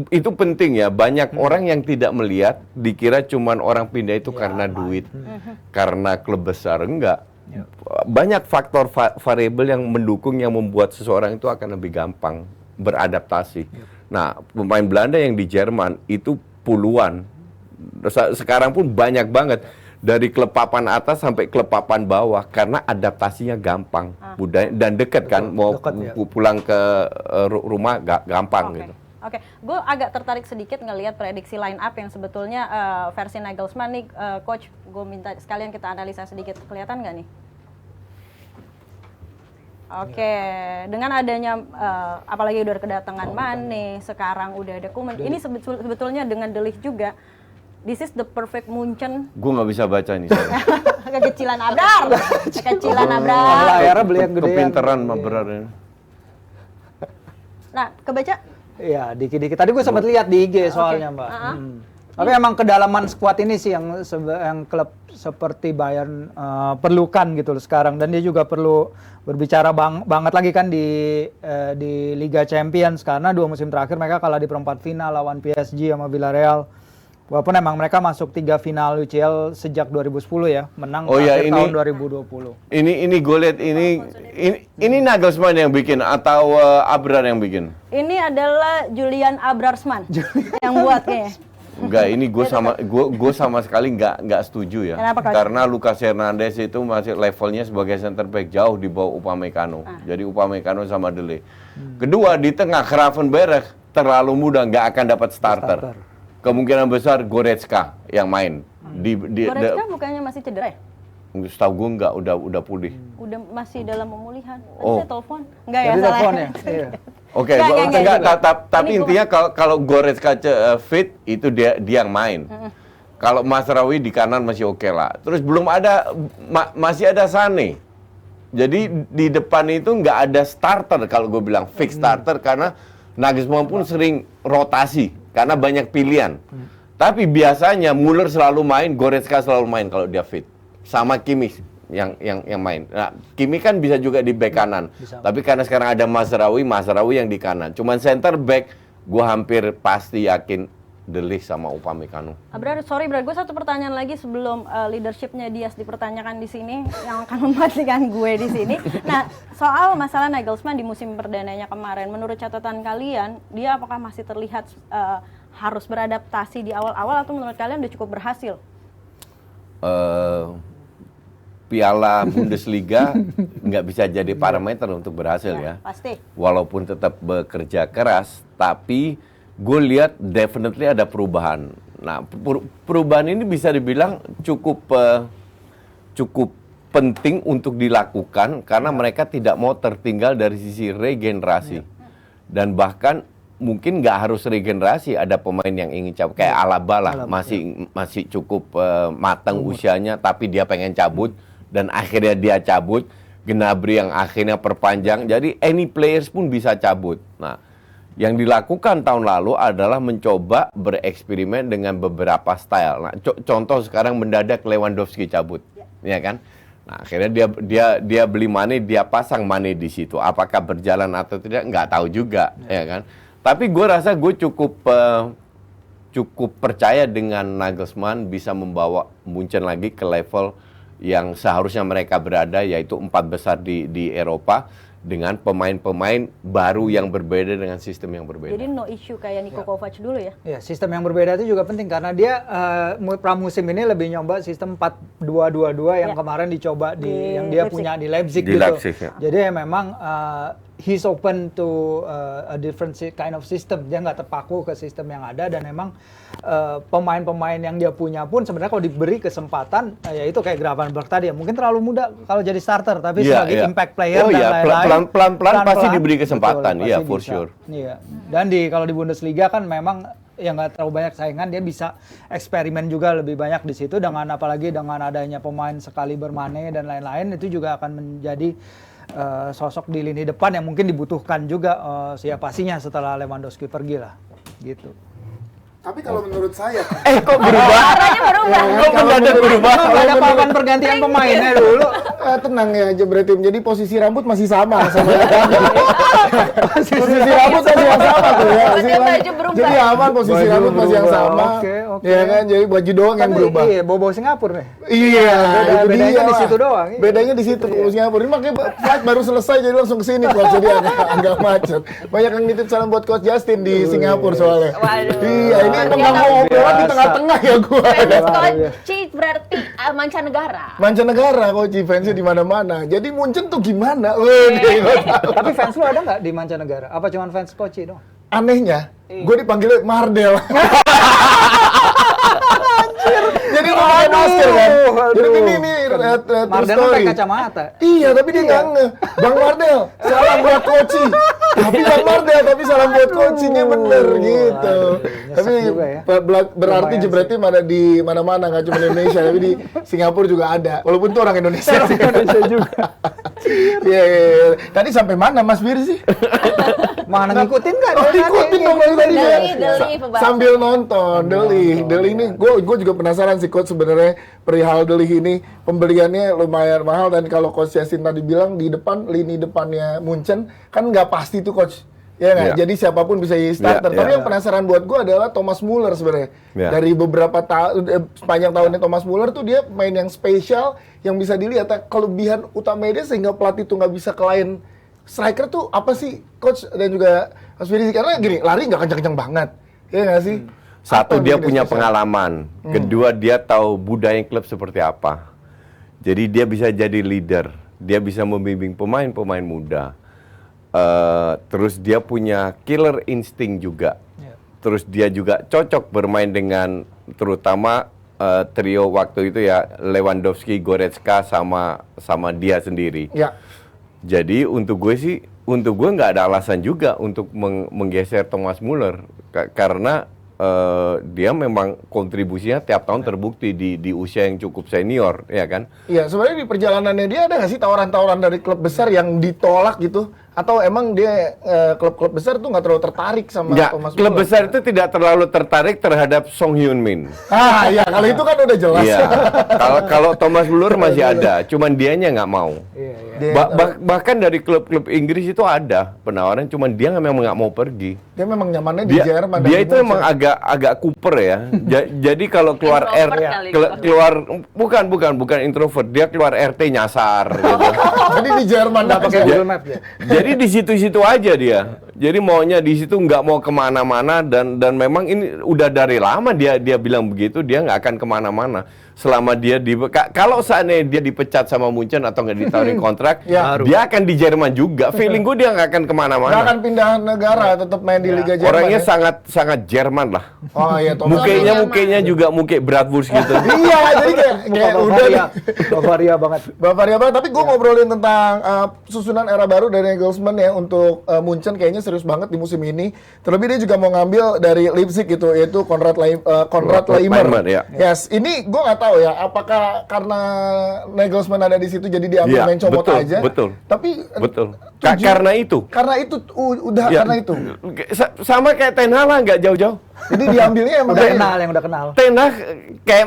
itu penting ya. Banyak orang yang tidak melihat, dikira cuman orang pindah itu karena duit, karena klub besar. Enggak. Banyak faktor variabel yang mendukung, yang membuat seseorang itu akan lebih gampang beradaptasi. Nah, pemain Belanda yang di Jerman itu puluhan. Sekarang pun banyak banget. Dari klub papan atas sampai klub papan bawah, karena adaptasinya gampang, budaya dan dekat kan, mau pulang ke rumah gampang gitu. Oke, gue agak tertarik sedikit ngelihat prediksi line up yang sebetulnya versi Nagelsmann nih, coach. Gue minta sekalian kita analisa sedikit, kelihatan nggak nih? Oke, dengan adanya apalagi udah kedatangan Mane, sekarang udah ada Koeman. Ini sebetulnya dengan De Ligt juga. This is the perfect Munchen. Gue nggak bisa baca nih. Saya. Kekecilan Abrar. Kekecilan Abrar. Layarnya beli yang gedean. Kepinteran mah berat ini. Nah, kebaca? Iya, dikit-dikit. Tadi gue sempat lihat di IG soalnya, Mbak. Tapi emang kedalaman skuad ini sih yang klub seperti Bayern perlukan gitu loh sekarang, dan dia juga perlu berbicara banget lagi kan di Liga Champions, karena 2 musim terakhir mereka kalah di perempat final lawan PSG sama Villarreal. Walaupun emang mereka masuk 3 final UCL sejak 2010 ya, menang tahun 2020. Ini gue lihat ini Nagelsmann yang bikin atau Abrar yang bikin? Ini adalah Julian Abrarsman yang buat kayaknya. Enggak, ini gue sama sekali nggak setuju ya. Kenapa, Coach? Karena Lucas Hernandez itu masih levelnya sebagai center back jauh di bawah Upamecano. Jadi Upamecano sama Dele. Kedua, di tengah Gravenberch terlalu muda, nggak akan dapat starter. Kemungkinan besar Goretzka yang main. Goretzka bukannya masih cedera ya? Setahu gue nggak, udah pulih. Udah masih dalam pemulihan. Oh. Saya telepon. Enggak ya, Jadi salah. telepon ya? Iya. Oke, Enggak. tapi intinya kalau Goretzka fit itu dia yang main. Kalau Mazraoui di kanan masih oke lah. Terus belum ada masih ada Sané. Jadi di depan itu nggak ada starter kalau gue bilang fix starter, karena Nagelsmann pun sering rotasi karena banyak pilihan. Tapi biasanya Müller selalu main, Goretzka selalu main kalau dia fit. Sama Kimmich yang main. Nah, Kimmich kan bisa juga di bek kanan. Tapi karena sekarang ada Mazraoui yang di kanan. Cuman center back gua hampir pasti yakin De Ligt sama Upamecano. Abrar, sorry Bro, gue satu pertanyaan lagi sebelum leadershipnya Dias dipertanyakan di sini yang akan mematikan gue di sini. Nah, soal masalah Nagelsmann di musim perdananya kemarin, menurut catatan kalian, dia apakah masih terlihat harus beradaptasi di awal-awal atau menurut kalian udah cukup berhasil? Piala Bundesliga nggak bisa jadi parameter untuk berhasil ya. Pasti. Walaupun tetap bekerja keras, tapi gue lihat definitely ada perubahan. Nah, perubahan ini bisa dibilang cukup penting untuk dilakukan karena mereka tidak mau tertinggal dari sisi regenerasi. Dan bahkan mungkin nggak harus regenerasi, ada pemain yang ingin cabut kayak Alaba lah, masih cukup matang usianya, tapi dia pengen cabut dan akhirnya dia cabut. Gnabry yang akhirnya perpanjang, jadi any players pun bisa cabut. Nah, yang dilakukan tahun lalu adalah mencoba bereksperimen dengan beberapa style. Nah, contoh sekarang mendadak Lewandowski cabut, ya kan? Nah, akhirnya dia beli Mane, dia pasang Mane di situ. Apakah berjalan atau tidak? Nggak tahu juga, ya kan? Tapi gue rasa gue cukup percaya dengan Nagelsmann bisa membawa Munchen lagi ke level yang seharusnya mereka berada, yaitu 4 besar di Eropa dengan pemain-pemain baru yang berbeda dengan sistem yang berbeda. Jadi no issue kayak Niko Kovac dulu ya? Ya, sistem yang berbeda itu juga penting karena dia pramusim ini lebih nyoba sistem 4-2-2-2 yang kemarin dicoba yang dia Leipzig. punya di Leipzig Di gitu. Leipzig, ya. Jadi memang he's open to a different kind of system. Dia nggak terpaku ke sistem yang ada, dan memang pemain-pemain yang dia punya pun sebenarnya kalau diberi kesempatan, ya itu kayak Gravenberch tadi ya, mungkin terlalu muda kalau jadi starter, tapi sebagai impact player dan lain-lain. Pelan-pelan pasti diberi kesempatan, iya for bisa. sure. Iya. Dan kalau di Bundesliga kan memang yang nggak terlalu banyak saingan, dia bisa eksperimen juga lebih banyak di situ, dengan apalagi dengan adanya pemain sekali Mane dan lain-lain, itu juga akan menjadi sosok di lini depan yang mungkin dibutuhkan juga pastinya setelah Lewandowski pergi lah, gitu. Tapi kalau menurut saya, Kok berubah? Kok mendadak berubah? Ada papan pergantian pemainnya dulu. tenang ya Jebretim. Jadi posisi rambut masih sama posisi rambut masih yang sama tuh ya. Baju berubah. Jadi aman, posisi rambut masih yang sama. Oke. Ya kan, jadi baju doang yang berubah. Iya, bobo Singapura nih. Iya, itu bedanya dia di lah. situ doang. Iya. Bedanya di situ ke Singapura. Ini makanya flight baru selesai jadi langsung ke sini Coach, jadi agak macet. Banyak yang nitip salam buat Coach Justin di Singapura soalnya. Waduh. Iya, ini emang nggak mau ngobrol di tengah-tengah ya gua. Fans Coach berarti mancanegara. Mancanegara Coach, fansnya di mana-mana. Jadi Munchen tuh gimana? Tapi fans lu ada nggak di mancanegara? Apa cuma fans Koci dong? Anehnya, gue dipanggil Mardel. Jadi gue pakai masker kan. Jadi Aduh. ini true Marden story. pakai kacamata. Iya, tapi dia nggak nge. Bang Mardel, salam buat Koci. Tapi Bang Mardel, tapi salam buat Kocinya bener gitu. Nyesek Tapi juga ya. berarti Lumayan jebretnya mana di mana-mana, nggak cuma di Indonesia, tapi di Singapura juga ada. Walaupun tuh orang Indonesia. Indonesia juga. Iya. Tadi sampai mana Mas Bir sih? Mana ngikutin nggak? Oh, ikutin dong dari tadi ya. Deli, pembahasan. Sambil nonton, Deli ini gue juga penasaran sih Coach sebenarnya perihal Deli ini pembeliannya lumayan mahal dan kalau Coach Yasin tadi bilang di depan lini depannya Munchen kan nggak pasti tuh Coach. Ya nggak, Iya. jadi siapapun bisa jadi starter. Iya, Tapi iya. yang penasaran buat gue adalah Thomas Muller sebenarnya. Iya. Dari beberapa sepanjang tahunnya Thomas Muller tuh dia main yang spesial, yang bisa dilihat kelebihan utamanya dia sehingga pelatih tuh nggak bisa kelain striker tuh apa sih Coach dan juga Mas Firzi, karena gini lari nggak kencang-kencang banget, ya nggak sih? Satu, Apa yang dia bikin punya spesial? pengalaman. Kedua, dia tahu budaya klub seperti apa. Jadi dia bisa jadi leader. Dia bisa membimbing pemain-pemain muda. Terus dia punya killer insting juga. Terus dia juga cocok bermain dengan terutama trio waktu itu ya Lewandowski, Goretzka sama dia sendiri. Ya. Jadi untuk gue nggak ada alasan juga untuk menggeser Thomas Muller karena dia memang kontribusinya tiap tahun terbukti di usia yang cukup senior, ya kan? Iya, sebenarnya di perjalanannya dia ada nggak sih tawaran-tawaran dari klub besar yang ditolak gitu? Atau emang dia klub-klub besar tuh nggak terlalu tertarik sama Nggak, Thomas klub Muller? besar itu tidak terlalu tertarik terhadap Song Hyun Min. Ah, iya, kalau itu kan udah jelas. Iya. Kalau Thomas Muller masih ada, cuman dianya nggak mau. Iya, iya. Dia, Bahkan dari klub-klub Inggris itu ada penawaran, cuman dia memang nggak mau pergi. dia memang nyamannya di Dia, Jerman. dan dia di itu Munchen. emang agak kuper ya. Jadi kalau keluar Introvert kali, keluar bukan introvert, dia keluar RT nyasar gitu. Jadi di Jerman Nggak pakai aja. Google Map ya. Jadi di situ-situ aja dia. Jadi maunya di situ, nggak mau kemana-mana dan memang ini udah dari lama dia bilang begitu, dia nggak akan kemana-mana selama dia kalau seandainya dia dipecat sama Munchen atau nggak ditawarin kontrak, Ya. dia akan di Jerman juga. Feeling gue dia nggak akan kemana-mana. Nggak akan pindah negara, tetap main di Liga Jerman. Orangnya ya? sangat Jerman lah. Oh iya, Thomas. Mukanya juga muka Bratwurst gitu. Iya, jadi kayak udah Bavaria, nih. Bavaria banget. Bavaria banget, tapi gue ngobrolin tentang susunan era baru dari Nagelsmann ya untuk Munchen kayaknya serius banget di musim ini. Terlebih dia juga mau ngambil dari Leipzig gitu, yaitu Konrad Laimer. Laimer, ya. Yes, ini gue nggak tahu ya, apakah karena Nagelsmann ada di situ jadi diambil Iya, main comot betul, aja. betul. Tapi Betul. tujuh- Karena itu. Karena itu udah Ya, karena itu. Sama kayak Ten Hag lah, nggak jauh-jauh. Jadi diambilnya emang Udah kayak- kenal, yang udah kenal. Ten Hag kayak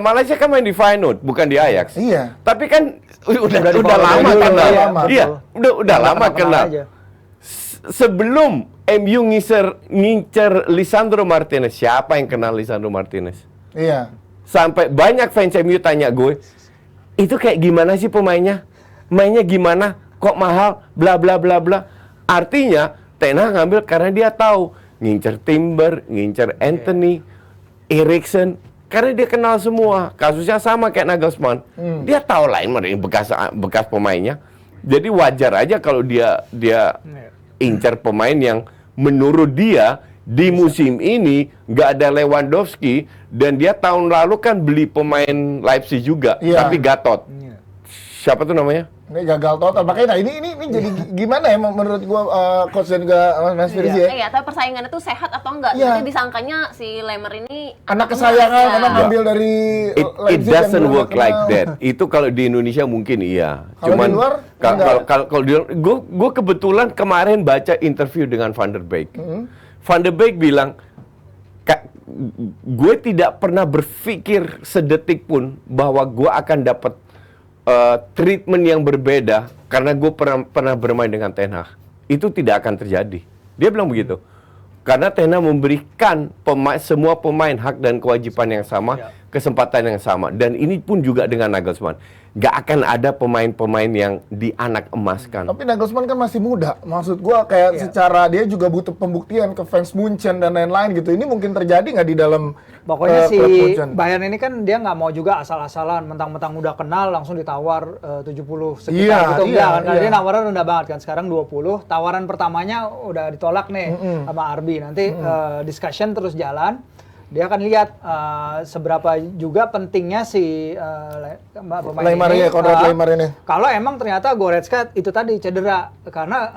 Malaysia kan main di Feyenoord, bukan di Ajax. Iya. Tapi kan udah di bawah lama dulu, kenal. iya, Iya, betul. udah lama kenal. aja. Sebelum MU ngincer Lisandro Martinez, siapa yang kenal Lisandro Martinez? Iya. Sampai banyak fans MU tanya gue, itu kayak gimana sih pemainnya? Mainnya gimana? Kok mahal? Bla bla bla bla. Artinya Ten Hag ngambil karena dia tahu ngincer Timber, ngincer Anthony, Eriksen, karena dia kenal semua. Kasusnya sama kayak Nagelsmann. Dia tahu lah ini bekas pemainnya. Jadi wajar aja kalau dia incer pemain yang menurut dia di musim ini nggak ada Lewandowski dan dia tahun lalu kan beli pemain Leipzig juga, Iya. tapi Gatot. Siapa tuh namanya? Ini gagal total. Makanya nah ini jadi gimana ya menurut gua coach dan juga Mas Firzi ya? Iya, tapi persaingannya tuh sehat atau enggak? Iya. Nanti disangkanya si Lemmer ini Anak kesayangan karena ya. ngambil dari It Leipzig yang doesn't belum work like kenal. that. Itu kalau di Indonesia mungkin iya. Kalau di luar, enggak. kalau di gue kebetulan kemarin baca interview dengan Van der Beek. Van der Beek bilang, gue tidak pernah berpikir sedetik pun bahwa gue akan dapat treatment yang berbeda karena gue pernah bermain dengan Ten Hag. Itu tidak akan terjadi. Dia bilang begitu. Karena Ten Hag memberikan semua pemain hak dan kewajiban yang sama, kesempatan yang sama. Dan ini pun juga dengan Nagelsmann. Gak akan ada pemain-pemain yang dianak emaskan. Tapi Nagelsmann kan masih muda. Maksud gua kayak secara dia juga butuh pembuktian ke fans Munchen dan lain-lain gitu. Ini mungkin terjadi nggak di dalam Pokoknya si klub Munchen? Bayern ini kan dia nggak mau juga asal-asalan mentang-mentang udah kenal langsung ditawar 70 sekitar Iya, gitu. iya, Enggak kan, karena iya. dia nawaran rendah banget kan. Sekarang 20, tawaran pertamanya udah ditolak nih sama RB. Nanti discussion terus jalan. Dia akan lihat seberapa juga pentingnya si pemain Neymar ini. ya, Konrad Neymar ini. Kalau emang ternyata Goretzka itu tadi cedera, karena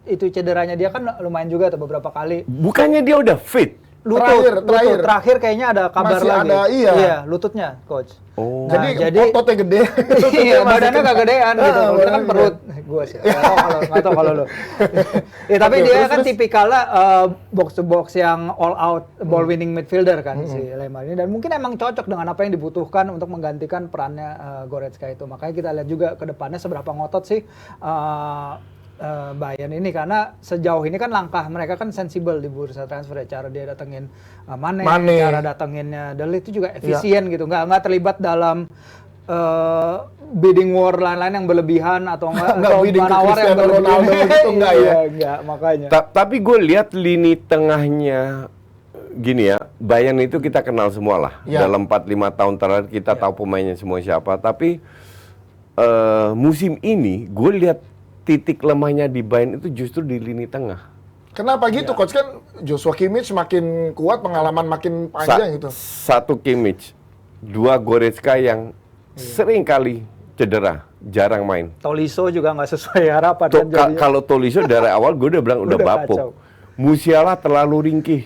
itu cederanya dia kan lumayan juga tuh beberapa kali. Bukannya dia udah fit? Lutut terakhir kayaknya ada kabar Masih lagi. ada, iya. Lututnya, coach. Oh. Jadi jadi ototnya gede. iya, badannya gak gedean gitu. Kalau kita kan perut. Gua sih. Nggak tahu kalau lu. Ya tapi Oke, dia terus, kan terus. tipikalnya box to box yang all out ball winning midfielder kan si Neymar ini, dan mungkin emang cocok dengan apa yang dibutuhkan untuk menggantikan perannya Goretzka itu. Makanya kita lihat juga ke depannya seberapa ngotot sih Bayern ini, karena sejauh ini kan langkah mereka kan sensibel di bursa transfer ya, cara dia datengin Mane, cara datenginnya De Ligt itu juga efisien gitu, nggak terlibat dalam bidding war lain-lain yang berlebihan atau Nggak bidding ke Cristiano Ronaldo gitu, nggak ya? Enggak, makanya. Tapi gue lihat lini tengahnya gini ya, Bayern itu kita kenal semua lah. Ya. Dalam 4-5 tahun terakhir kita tahu pemainnya semua siapa. Tapi musim ini gue lihat titik lemahnya di Bayern itu justru di lini tengah. Kenapa gitu, coach? Kan Joshua Kimmich makin kuat, pengalaman makin panjang gitu. Satu Kimmich, dua Goretzka yang sering kali cedera, jarang main. Tolisso juga nggak sesuai harapan kan jadinya. Kalau Tolisso dari awal gue udah bilang udah bapuk. kacau. Musiala terlalu ringkih.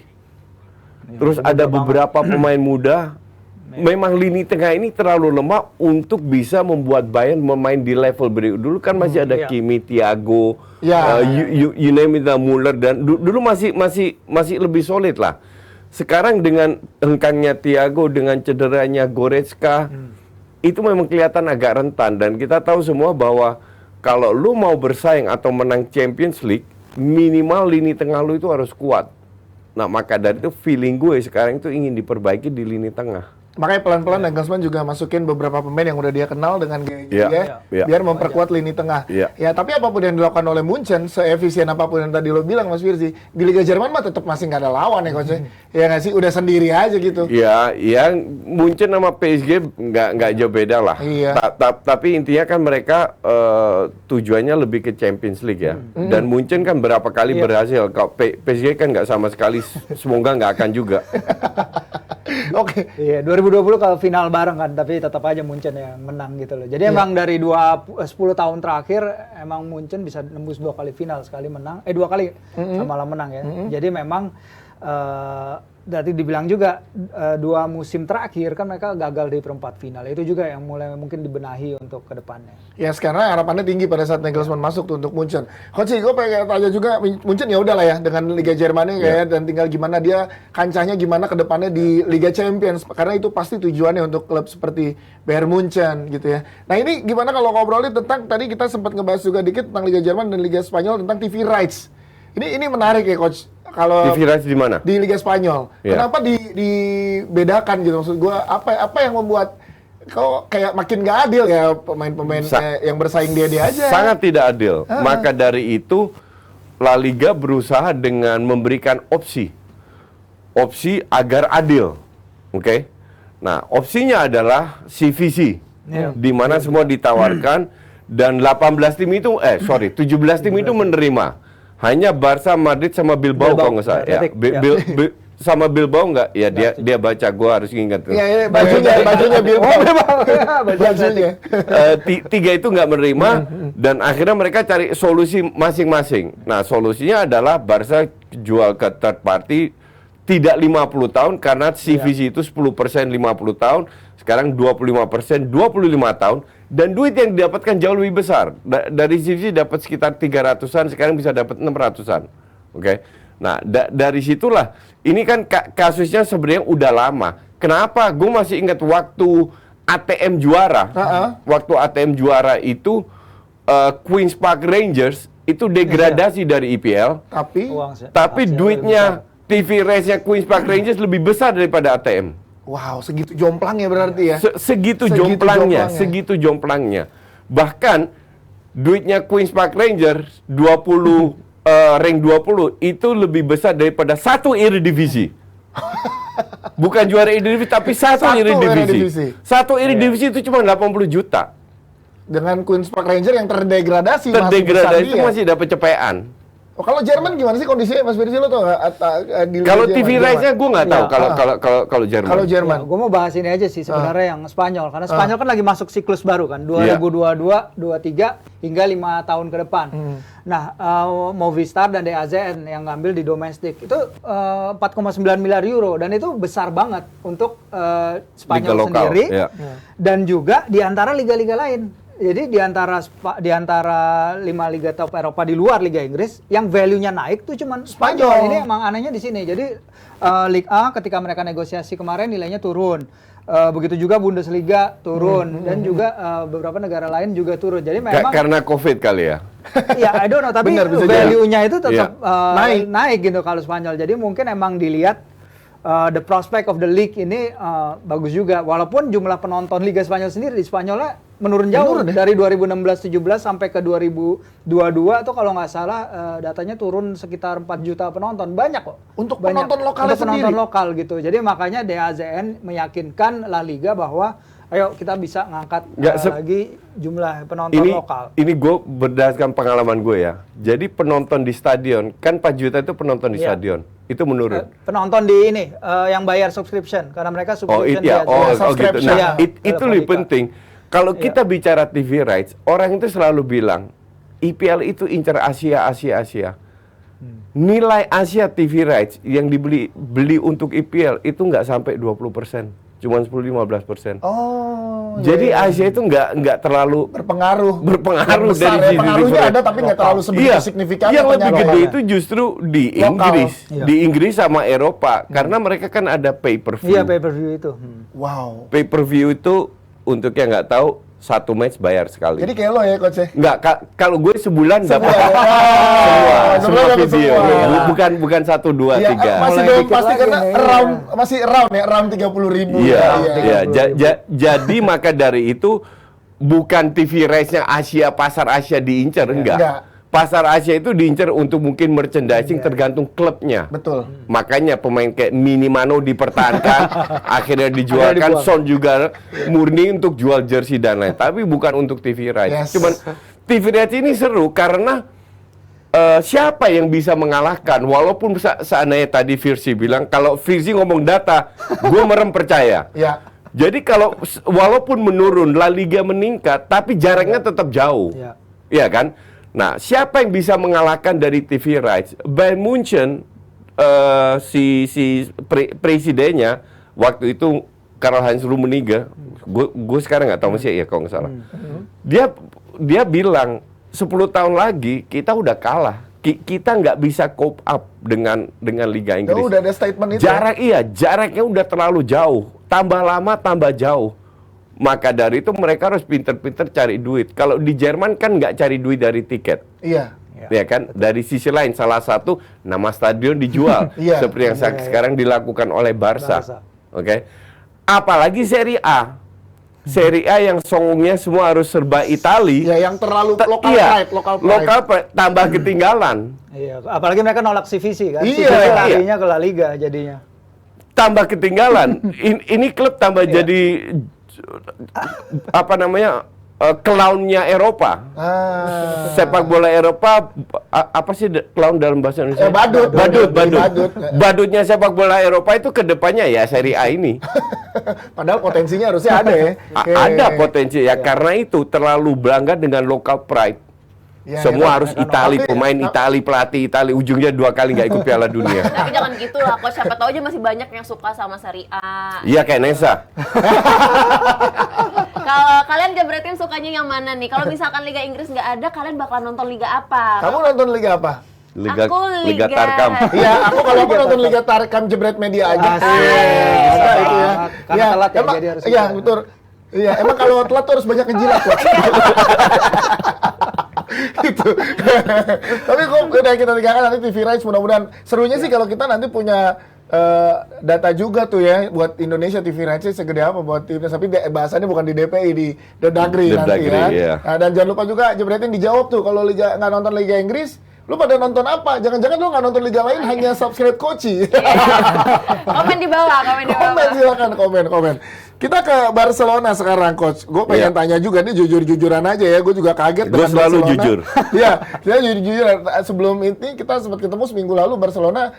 Terus ada beberapa pemain muda. Memang lini tengah ini terlalu lemah untuk bisa membuat Bayern memain di level berikut. Dulu kan masih ada Kimmich, Thiago, you name it, Müller, dan dulu masih lebih solid lah. Sekarang dengan hengkangnya Thiago, dengan cederanya Goretzka, itu memang kelihatan agak rentan. Dan kita tahu semua bahwa kalau lu mau bersaing atau menang Champions League, minimal lini tengah lu itu harus kuat. Nah, maka dari itu feeling gue sekarang itu ingin diperbaiki di lini tengah. Makanya pelan-pelan Nagelsmann juga masukin beberapa pemain yang udah dia kenal dengan gaya-gaya biar memperkuat lini tengah. Ya, tapi apapun yang dilakukan oleh Munchen, seefisien apapun yang tadi lo bilang Mas Firzi, di Liga Jerman mah tetap masih nggak ada lawan ya coach. Ya nggak sih, udah sendiri aja gitu. Ya, Munchen sama PSG nggak jauh beda lah. Iya. Tapi intinya kan mereka tujuannya lebih ke Champions League ya. Dan Munchen kan berapa kali berhasil. Kalau PSG kan nggak sama sekali, semoga nggak akan juga. Oke. Iya, 2020 kalau final bareng kan, tapi tetap aja Munchen yang menang gitu loh. Jadi emang dari 10 tahun terakhir emang Munchen bisa nembus 2 kali final, sekali menang, 2 kali malah menang ya. Jadi memang tadi dibilang juga 2 musim terakhir kan mereka gagal di perempat final. Itu juga yang mulai mungkin dibenahi untuk kedepannya. Ya sekarang harapannya tinggi pada saat Nagelsmann masuk tuh untuk Munchen. Coach, gue pengen tanya juga, Munchen ya udahlah ya dengan Liga Jermannya kayak dan tinggal gimana dia kancahnya gimana ke depannya di Liga Champions, karena itu pasti tujuannya untuk klub seperti Bayern Munchen gitu ya. Nah ini gimana kalau ngobrolin tentang, tadi kita sempat ngebahas juga dikit tentang Liga Jerman dan Liga Spanyol tentang TV rights. Ini menarik ya coach. Kalau TV rights di mana? Di Liga Spanyol. Kenapa dibedakan gitu, maksud gue apa yang membuat kok kayak makin gak adil ya pemain-pemain yang bersaing dia aja. Sangat tidak adil. Maka dari itu La Liga berusaha dengan memberikan opsi agar adil. Oke. Nah, opsinya adalah CVC. Di mana semua ditawarkan dan 18 tim itu 17 tim itu menerima. Hanya Barca, Madrid sama Bilbao kalau nggak salah. Ya, sama Bilbao nggak? Ya dia baca, gua harus ingat. Iya, bajunya Bilbao. Bajunya. Tiga itu nggak menerima dan akhirnya mereka cari solusi masing-masing. Nah, solusinya adalah Barca jual ke third party tidak 50 tahun karena CVC itu 10% 50 tahun, sekarang 25% 25 tahun. Dan duit yang didapatkan jauh lebih besar. Dari CVC dapat sekitar 300-an, sekarang bisa dapat 600-an. Oke. Nah, dari situlah, ini kan kasusnya sebenarnya udah lama. Kenapa? Gue masih ingat waktu ATM juara. Waktu ATM juara itu, Queen's Park Rangers itu degradasi dari IPL. Tapi duitnya TV race-nya Queen's Park Rangers lebih besar daripada ATM. Wow, segitu jomplangnya berarti ya? Segitu jomplangnya. Bahkan duitnya Queen's Park Rangers 20 rank 20 itu lebih besar daripada satu Eredivisie. Bukan juara Eredivisie tapi satu Eredivisie. Satu Eredivisie itu cuma 80 juta. Dengan Queen's Park Rangers yang terdegradasi itu masih dapat cepean. Oh, kalau Jerman gimana sih kondisinya, Mas Firzi, lo tau nggak? Kalau TV rights-nya gue nggak tahu. Kalau Jerman. Kalau Jerman. Gue mau bahas ini aja sih sebenarnya yang Spanyol, karena Spanyol kan lagi masuk siklus baru kan, 2022, 23 hingga 5 tahun ke depan. Nah, Movistar dan DAZN yang ngambil di domestik itu 4,9 miliar euro dan itu besar banget untuk Spanyol Liga lokal, sendiri dan juga di antara liga-liga lain. Jadi di antara 5 liga top Eropa di luar Liga Inggris yang value-nya naik tuh cuman Spanyol. Ini emang anehnya di sini. Jadi Liga A ketika mereka negosiasi kemarin nilainya turun. Begitu juga Bundesliga turun dan juga beberapa negara lain juga turun. Jadi memang karena Covid kali ya. Ya, I don't know, tapi value-nya itu tetap naik gitu kalau Spanyol. Jadi mungkin emang dilihat the prospect of the league ini bagus juga. Walaupun jumlah penonton Liga Spanyol sendiri di Spanyolnya menurun jauh dari 2016-17 sampai ke 2022 tuh kalau nggak salah datanya turun sekitar 4 juta penonton. Banyak kok. Untuk penonton lokalnya sendiri. Penonton lokal gitu. Jadi makanya DAZN meyakinkan La Liga bahwa ayo kita bisa ngangkat lagi jumlah penonton lokal. Ini gue berdasarkan pengalaman gue ya. Jadi penonton di stadion, kan 4 juta itu penonton di stadion. Itu menurun. Penonton di ini yang bayar subscription karena mereka subscription gitu. Nah, itu lebih penting. Kalau kita bicara TV rights, orang itu selalu bilang IPL itu incar Asia. Nilai Asia TV rights yang beli untuk IPL itu nggak sampai 20%, cuma 10-15%. Oh. Jadi Asia itu nggak terlalu berpengaruh dari sisi pengaruhnya ada tapi nggak terlalu signifikan. Yang lebih gede itu justru di Inggris, di Inggris sama Eropa, karena mereka kan ada pay per view. Iya, pay per view itu. Wow. Pay per view itu untuk yang nggak tahu, satu match bayar sekali. Jadi kayak lo ya, Coach? Nggak, kalau gue sebulan dapat semua video. Bukan 1, 2, 3. Masih belum pasti karena masih around 30.000. Jadi maka dari itu bukan TV rights-nya Asia, pasar Asia diincar, enggak. Pasar Asia itu diincar untuk mungkin merchandising tergantung klubnya. Betul. Makanya pemain kayak Minimano dipertahankan, akhirnya dijualkan. Son juga murni untuk jual jersey dan lain. Tapi bukan untuk TV rights. Cuman TV rights ini seru karena siapa yang bisa mengalahkan? Walaupun seandainya tadi Firzi bilang, kalau Firzi ngomong data, gue merem percaya. Jadi kalau walaupun menurun, La Liga meningkat, tapi jaraknya tetap jauh. Iya kan? Nah, siapa yang bisa mengalahkan dari TV rights? Bayern Munchen, presidennya waktu itu Karl-Heinz Rummenigge, gue sekarang nggak tahu masih ya kalau nggak salah. Dia bilang 10 tahun lagi kita udah kalah. Kita nggak bisa cope up dengan Liga Inggris. Udah ada statement itu. Jaraknya udah terlalu jauh. Tambah lama tambah jauh. Maka dari itu mereka harus pinter-pinter cari duit. Kalau di Jerman kan nggak cari duit dari tiket. Iya. Ya kan? Dari sisi lain salah satu nama stadion dijual. Seperti yang sekarang dilakukan oleh Barca. Oke. Apalagi Serie A. Serie A yang songongnya semua harus serba Itali. Ya, yang terlalu lokal pride. Tambah ketinggalan. Iya, apalagi mereka nolak CVC kan. Iya. Larinya ke La Liga jadinya. Tambah ketinggalan. Ini klub tambah jadi clown-nya Eropa. Sepak bola Eropa apa sih clown dalam bahasa Indonesia? Badut. Badutnya sepak bola Eropa itu kedepannya ya Serie A ini. Padahal potensinya harusnya ada ya. Ada potensi ya, karena itu terlalu bangga dengan local pride. Semua harus Itali, pemain Itali, pelatih Itali, ujungnya 2 kali nggak ikut Piala Dunia. Tapi jangan gitu lah, kok siapa tahu aja masih banyak yang suka sama Serie A. Iya, kayak Nesa. Kalau kalian jebretin sukanya yang mana nih? Kalau misalkan Liga Inggris nggak ada, kalian bakal nonton Liga apa? Kamu nonton Liga apa? Liga Tarkam. Iya, aku nonton Liga Tarkam jebret media aja. Itu ya. Karena telat ya, jadi harus. Iya, betul. Iya, emang kalau telat tuh harus banyak ngejilat loh. Gitu. Tapi kok udah kita tinggalkan nanti TV rights, mudah-mudahan serunya sih kalau kita nanti punya data juga tuh ya buat Indonesia TV rights-nya segede apa buat timnas, tapi bahasannya bukan di DPI, di Dagri nanti ya. Nah, dan jangan lupa juga jebretin dijawab tuh kalau nggak nonton Liga Inggris, lo lu pada nonton apa? Jangan-jangan lu nggak nonton liga lain, hanya subscribe Koci. Komen di bawah, komen di bawah. Komen, silakan komen. Kita ke Barcelona sekarang, Coach. Gue pengen tanya juga nih, jujur-jujuran aja ya. Gue juga kaget Gue selalu jujur. Iya, dia jujur. Sebelum ini kita sempat ketemu seminggu lalu, Barcelona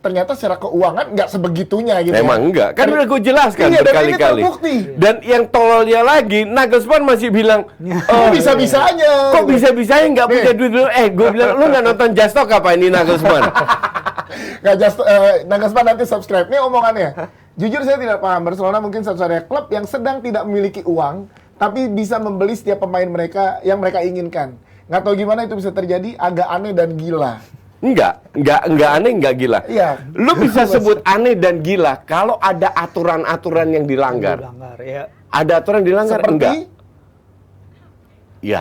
ternyata secara keuangan nggak sebegitunya gitu. Emang enggak, kan udah gue jelaskan Iya, dan ini berkali-kali. terbukti. Dan yang tololnya lagi, Nagelsmann masih bilang, Kok bisa-bisanya? kok bisa-bisanya nggak punya duit dulu? Gue bilang, lu nggak nonton Just Talk apa ini Nagelsmann? Nggak just Nagelsmann nanti subscribe. Nih omongannya. Jujur saya tidak paham. Barcelona mungkin satu-satunya klub yang sedang tidak memiliki uang, tapi bisa membeli setiap pemain mereka yang mereka inginkan. Nggak tahu gimana itu bisa terjadi, agak aneh dan gila. Enggak aneh, enggak gila. Iya. Lu bisa sebut aneh dan gila kalau ada aturan-aturan yang dilanggar. Ya. Ada aturan dilanggar? Seperti? Enggak. Iya.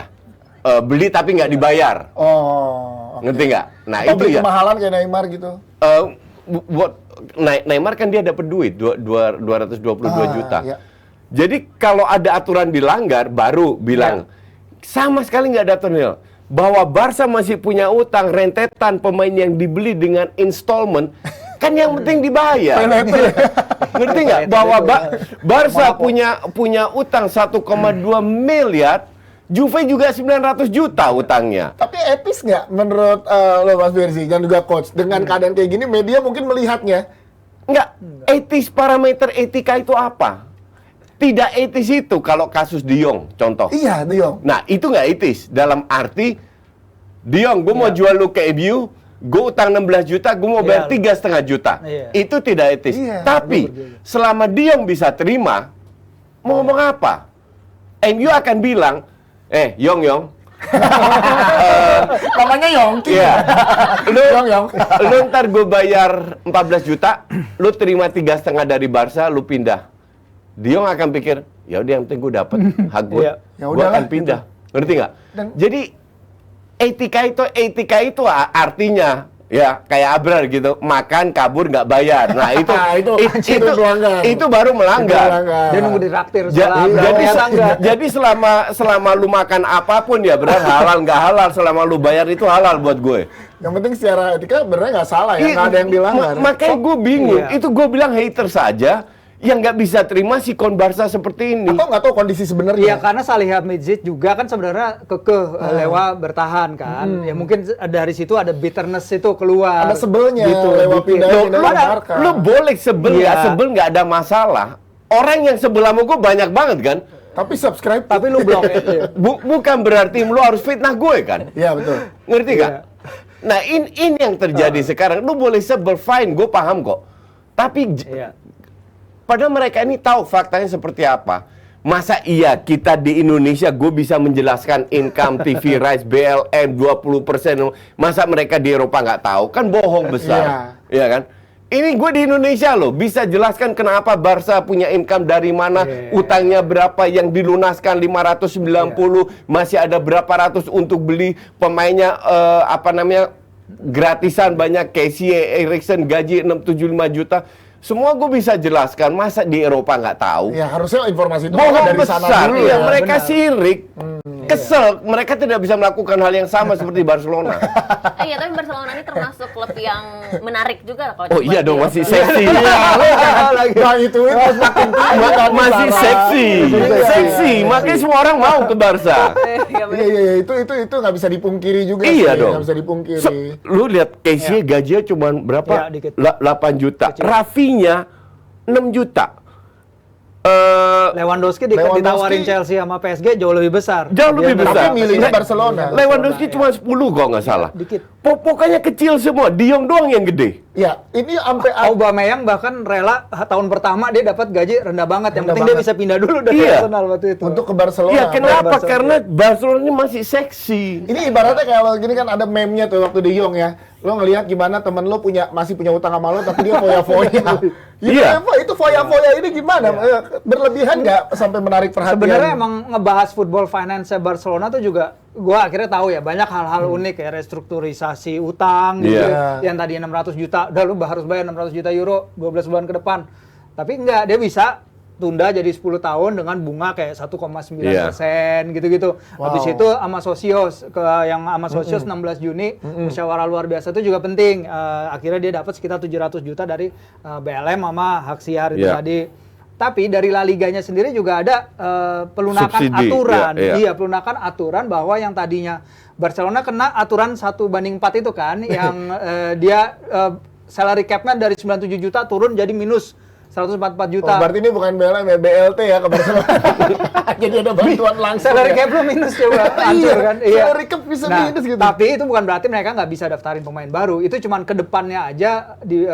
Beli tapi nggak dibayar. Oh. Ngerti nggak? Nah, Atau itu beli ya. kemahalan kayak Neymar gitu. Buat Neymar kan dia dapat duit 222 juta. Iya. Jadi kalau ada aturan dilanggar baru bilang sama sekali nggak ada aturan bahwa Barca masih punya utang rentetan pemain yang dibeli dengan installment. Kan yang penting dibayar. Ngerti nggak? Bahwa Barca punya utang 1,2 miliar, Juve juga 900 juta utangnya. Tapi etis nggak menurut lo Mas Bersi dan juga coach dengan keadaan kayak gini media mungkin melihatnya? Enggak. Etis, parameter etika itu apa? Tidak etis itu kalau kasus De Jong contoh. Iya, De Jong. Nah, itu nggak etis. Dalam arti, De Jong, gue mau jual lu ke MU, gue utang 16 juta, gue mau bayar 3,5 juta. Itu tidak etis. Tapi, selama De Jong bisa terima, mau ngomong apa? MU akan bilang, Yong, Namanya Yongki. iya. Yong. Lu ntar gue bayar 14 juta, lu terima 3,5 dari Barca, lu pindah. De Jong akan pikir, ya udah yang penting gue dapet hak gue, Ya gue udahlah, akan pindah. Ngerti nggak? Dan- Jadi etika itu artinya ya kayak Abrar gitu, makan kabur nggak bayar. Nah itu itu melanggar. itu baru melanggar. Dia nunggu ditraktir. Jadi selama lu makan apapun ya benar halal nggak halal, selama lu bayar itu halal buat gue. Yang penting secara etika benernya nggak salah ya, nggak ada yang dilanggar. Makanya gue bingung, Iya. itu gue bilang hater saja yang nggak bisa terima sikon Barca seperti ini. Atau nggak tahu kondisi Iya, sebenarnya. karena Salihamidzic juga kan sebenarnya kekeh Lewa bertahan kan. Ya mungkin dari situ ada bitterness itu keluar. Ada sebelnya gitu, Lewa dikit. pindah ke Barca. Lu boleh sebel Iya. nggak sebel nggak ada masalah. Orang yang sebel sama gue banyak banget kan. Tapi subscribe. Tapi lu blok ya. Bukan berarti lu harus fitnah gue kan. Iya betul. Ngerti Iya. gak? Nah ini yang terjadi sekarang. Lu boleh sebel, fine, gue paham kok. Tapi Iya. padahal mereka ini tahu faktanya seperti apa. Masa iya kita di Indonesia gue bisa menjelaskan income TV rights BLM 20%. Masa mereka di Eropa nggak tahu? Kan bohong besar. Iya kan? Ini gue di Indonesia loh, bisa jelaskan kenapa Barca punya income dari mana, utangnya berapa yang dilunaskan 590, masih ada berapa ratus untuk beli pemainnya gratisan banyak, Casey Eriksen gaji 675 juta. Semua gue bisa jelaskan, masa di Eropa nggak tahu? Ya harusnya informasi itu Bohong dari sana besar, dulu iya, ya. mereka sirik. Kesel, mereka tidak bisa melakukan hal yang sama seperti Barcelona. Iya, tapi Barcelona ini termasuk klub yang menarik juga kalau Oh dibuat iya dong, di masih Eropa. seksi. Nah itu makin tinggi kan Masih seksi, seksi. Makanya semua orang mau ke Barca. Iya itu nggak bisa dipungkiri juga. Iya sih, dong. nggak bisa dipungkiri. Lu lihat Casey gajinya cuma berapa? Iya, dikit. 8 juta. Kecil. Rafinya 6 juta. Lewandowski Lewandowski ditawarin Chelsea sama PSG jauh lebih besar. Jauh lebih Dia besar. Tapi milihnya Barcelona. Lewandowski cuma 10 kalau nggak salah. Dikit. Pokoknya kecil semua. De Jong doang yang gede. Ya ini sampai Aubameyang bahkan rela tahun pertama dia dapat gaji rendah banget. Yang Rendah penting dia banget. bisa pindah dulu dari Iya. Arsenal waktu itu. untuk ke Barcelona. Iya, kenapa? Barcelona. Karena Barcelona ini masih seksi. Ini ibaratnya kalau gini kan ada meme-nya tuh waktu De Jong ya. Lo ngelihat gimana temen lo masih punya utang sama lo tapi dia foya-foya. Iya. Itu foya-foya ini gimana? Berlebihan nggak sampai menarik perhatian? Sebenarnya emang ngebahas football finance Barcelona tuh juga gua akhirnya tahu ya banyak hal-hal unik ya, restrukturisasi utang gitu. Iya. Yang tadi 600 juta, udah lu harus bayar 600 juta euro 12 bulan ke depan. Tapi enggak, dia bisa tunda jadi 10 tahun dengan bunga kayak 1,9% gitu-gitu. Habis itu sama Sosios yang sama Sosios 16 Juni musyawarah luar biasa itu juga penting. Akhirnya dia dapat sekitar 700 juta dari BLM sama Haksiar itu tadi. Tapi dari La Liganya sendiri juga ada pelunakan Subsidi, aturan. iya. Pelunakan aturan bahwa yang tadinya Barcelona kena aturan 1:4 itu kan, yang dia salary cap-nya dari 97 juta turun jadi minus 144 juta. Oh, berarti ini bukan BLM ya, BLT ya ke Barcelona. Jadi ada bantuan langsung. Salary ya. cap lu minus coba, hancur kan? Iya. Salary cap bisa minus gitu. Tapi itu bukan berarti mereka nggak bisa daftarin pemain baru. Itu cuman ke depannya aja di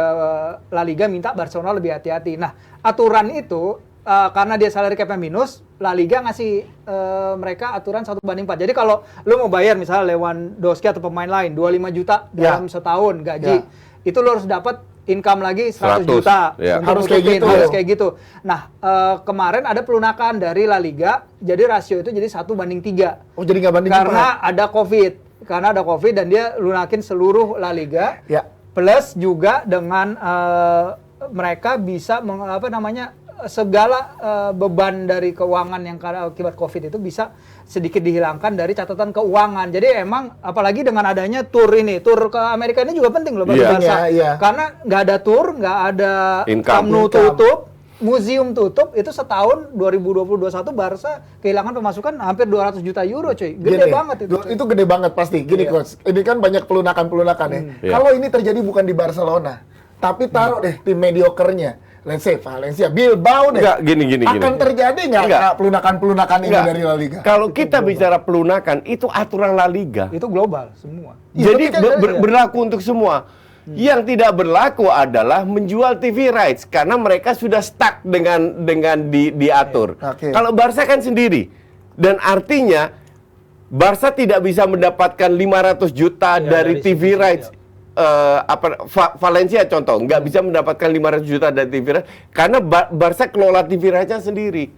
La Liga minta Barcelona lebih hati-hati. Nah, aturan itu karena dia salary cap-nya minus, La Liga ngasih mereka aturan 1:4. Jadi kalau lu mau bayar misalnya Lewandowski atau pemain lain 25 juta dalam setahun gaji, itu lu harus dapat income lagi 100 juta. Harus kayak gitu. Harus kayak gitu. Nah, kemarin ada pelunakan dari La Liga, jadi rasio itu jadi 1:3. Oh, jadi nggak banding Karena ada COVID dan dia lunakin seluruh La Liga. Ya. Plus juga dengan mereka bisa segala beban dari keuangan yang akibat COVID itu bisa sedikit dihilangkan dari catatan keuangan. Jadi emang apalagi dengan adanya tur ke Amerika ini juga penting loh bagi Barca. Karena nggak ada tur, nggak ada Camp Nou tutup, museum tutup, itu setahun 2020-2021 Barca kehilangan pemasukan hampir 200 juta euro cuy. Gede banget itu. Itu gede banget pasti. Gini coach, ini kan banyak pelunakan ya. Kalau ini terjadi bukan di Barcelona, tapi taruh deh tim mediokernya. Let's say Valencia, Bilbao deh. Enggak, gini. Akan terjadi nggak pelunakan ini dari La Liga? Kalau kita bicara pelunakan, itu aturan La Liga. Itu global semua. Jadi berlaku untuk semua. Yang tidak berlaku adalah menjual TV rights karena mereka sudah stuck dengan diatur. Kalau Barca kan sendiri, dan artinya Barca tidak bisa mendapatkan 500 juta dari TV rights. Valencia contoh nggak bisa mendapatkan 500 juta dari TV rights karena Barca kelola TV rights-nya sendiri.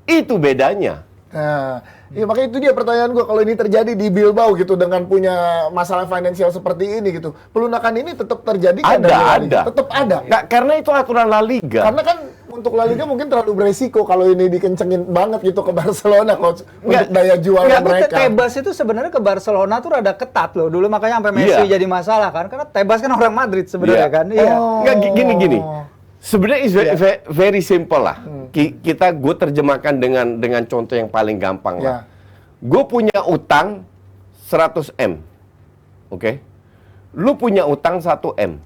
Itu bedanya. Nah, ya makanya itu dia pertanyaan gue, kalau ini terjadi di Bilbao gitu dengan punya masalah finansial seperti ini gitu, pelunakan ini tetap terjadi kan? Ada. Tetap ada. Nggak, karena itu aturan La Liga. Karena kan untuk La Liga mungkin terlalu beresiko kalau ini dikencengin banget gitu ke Barcelona coach untuk daya jual mereka. Tebas itu sebenarnya ke Barcelona tuh rada ketat loh dulu, makanya sampai Messi jadi masalah kan, karena Tebas kan orang Madrid sebenarnya kan. Nggak, gini. Sebenarnya is very simple lah. Gue terjemahkan dengan contoh yang paling gampang lah. Gue punya utang 100 M, oke? Lu punya utang 1 M.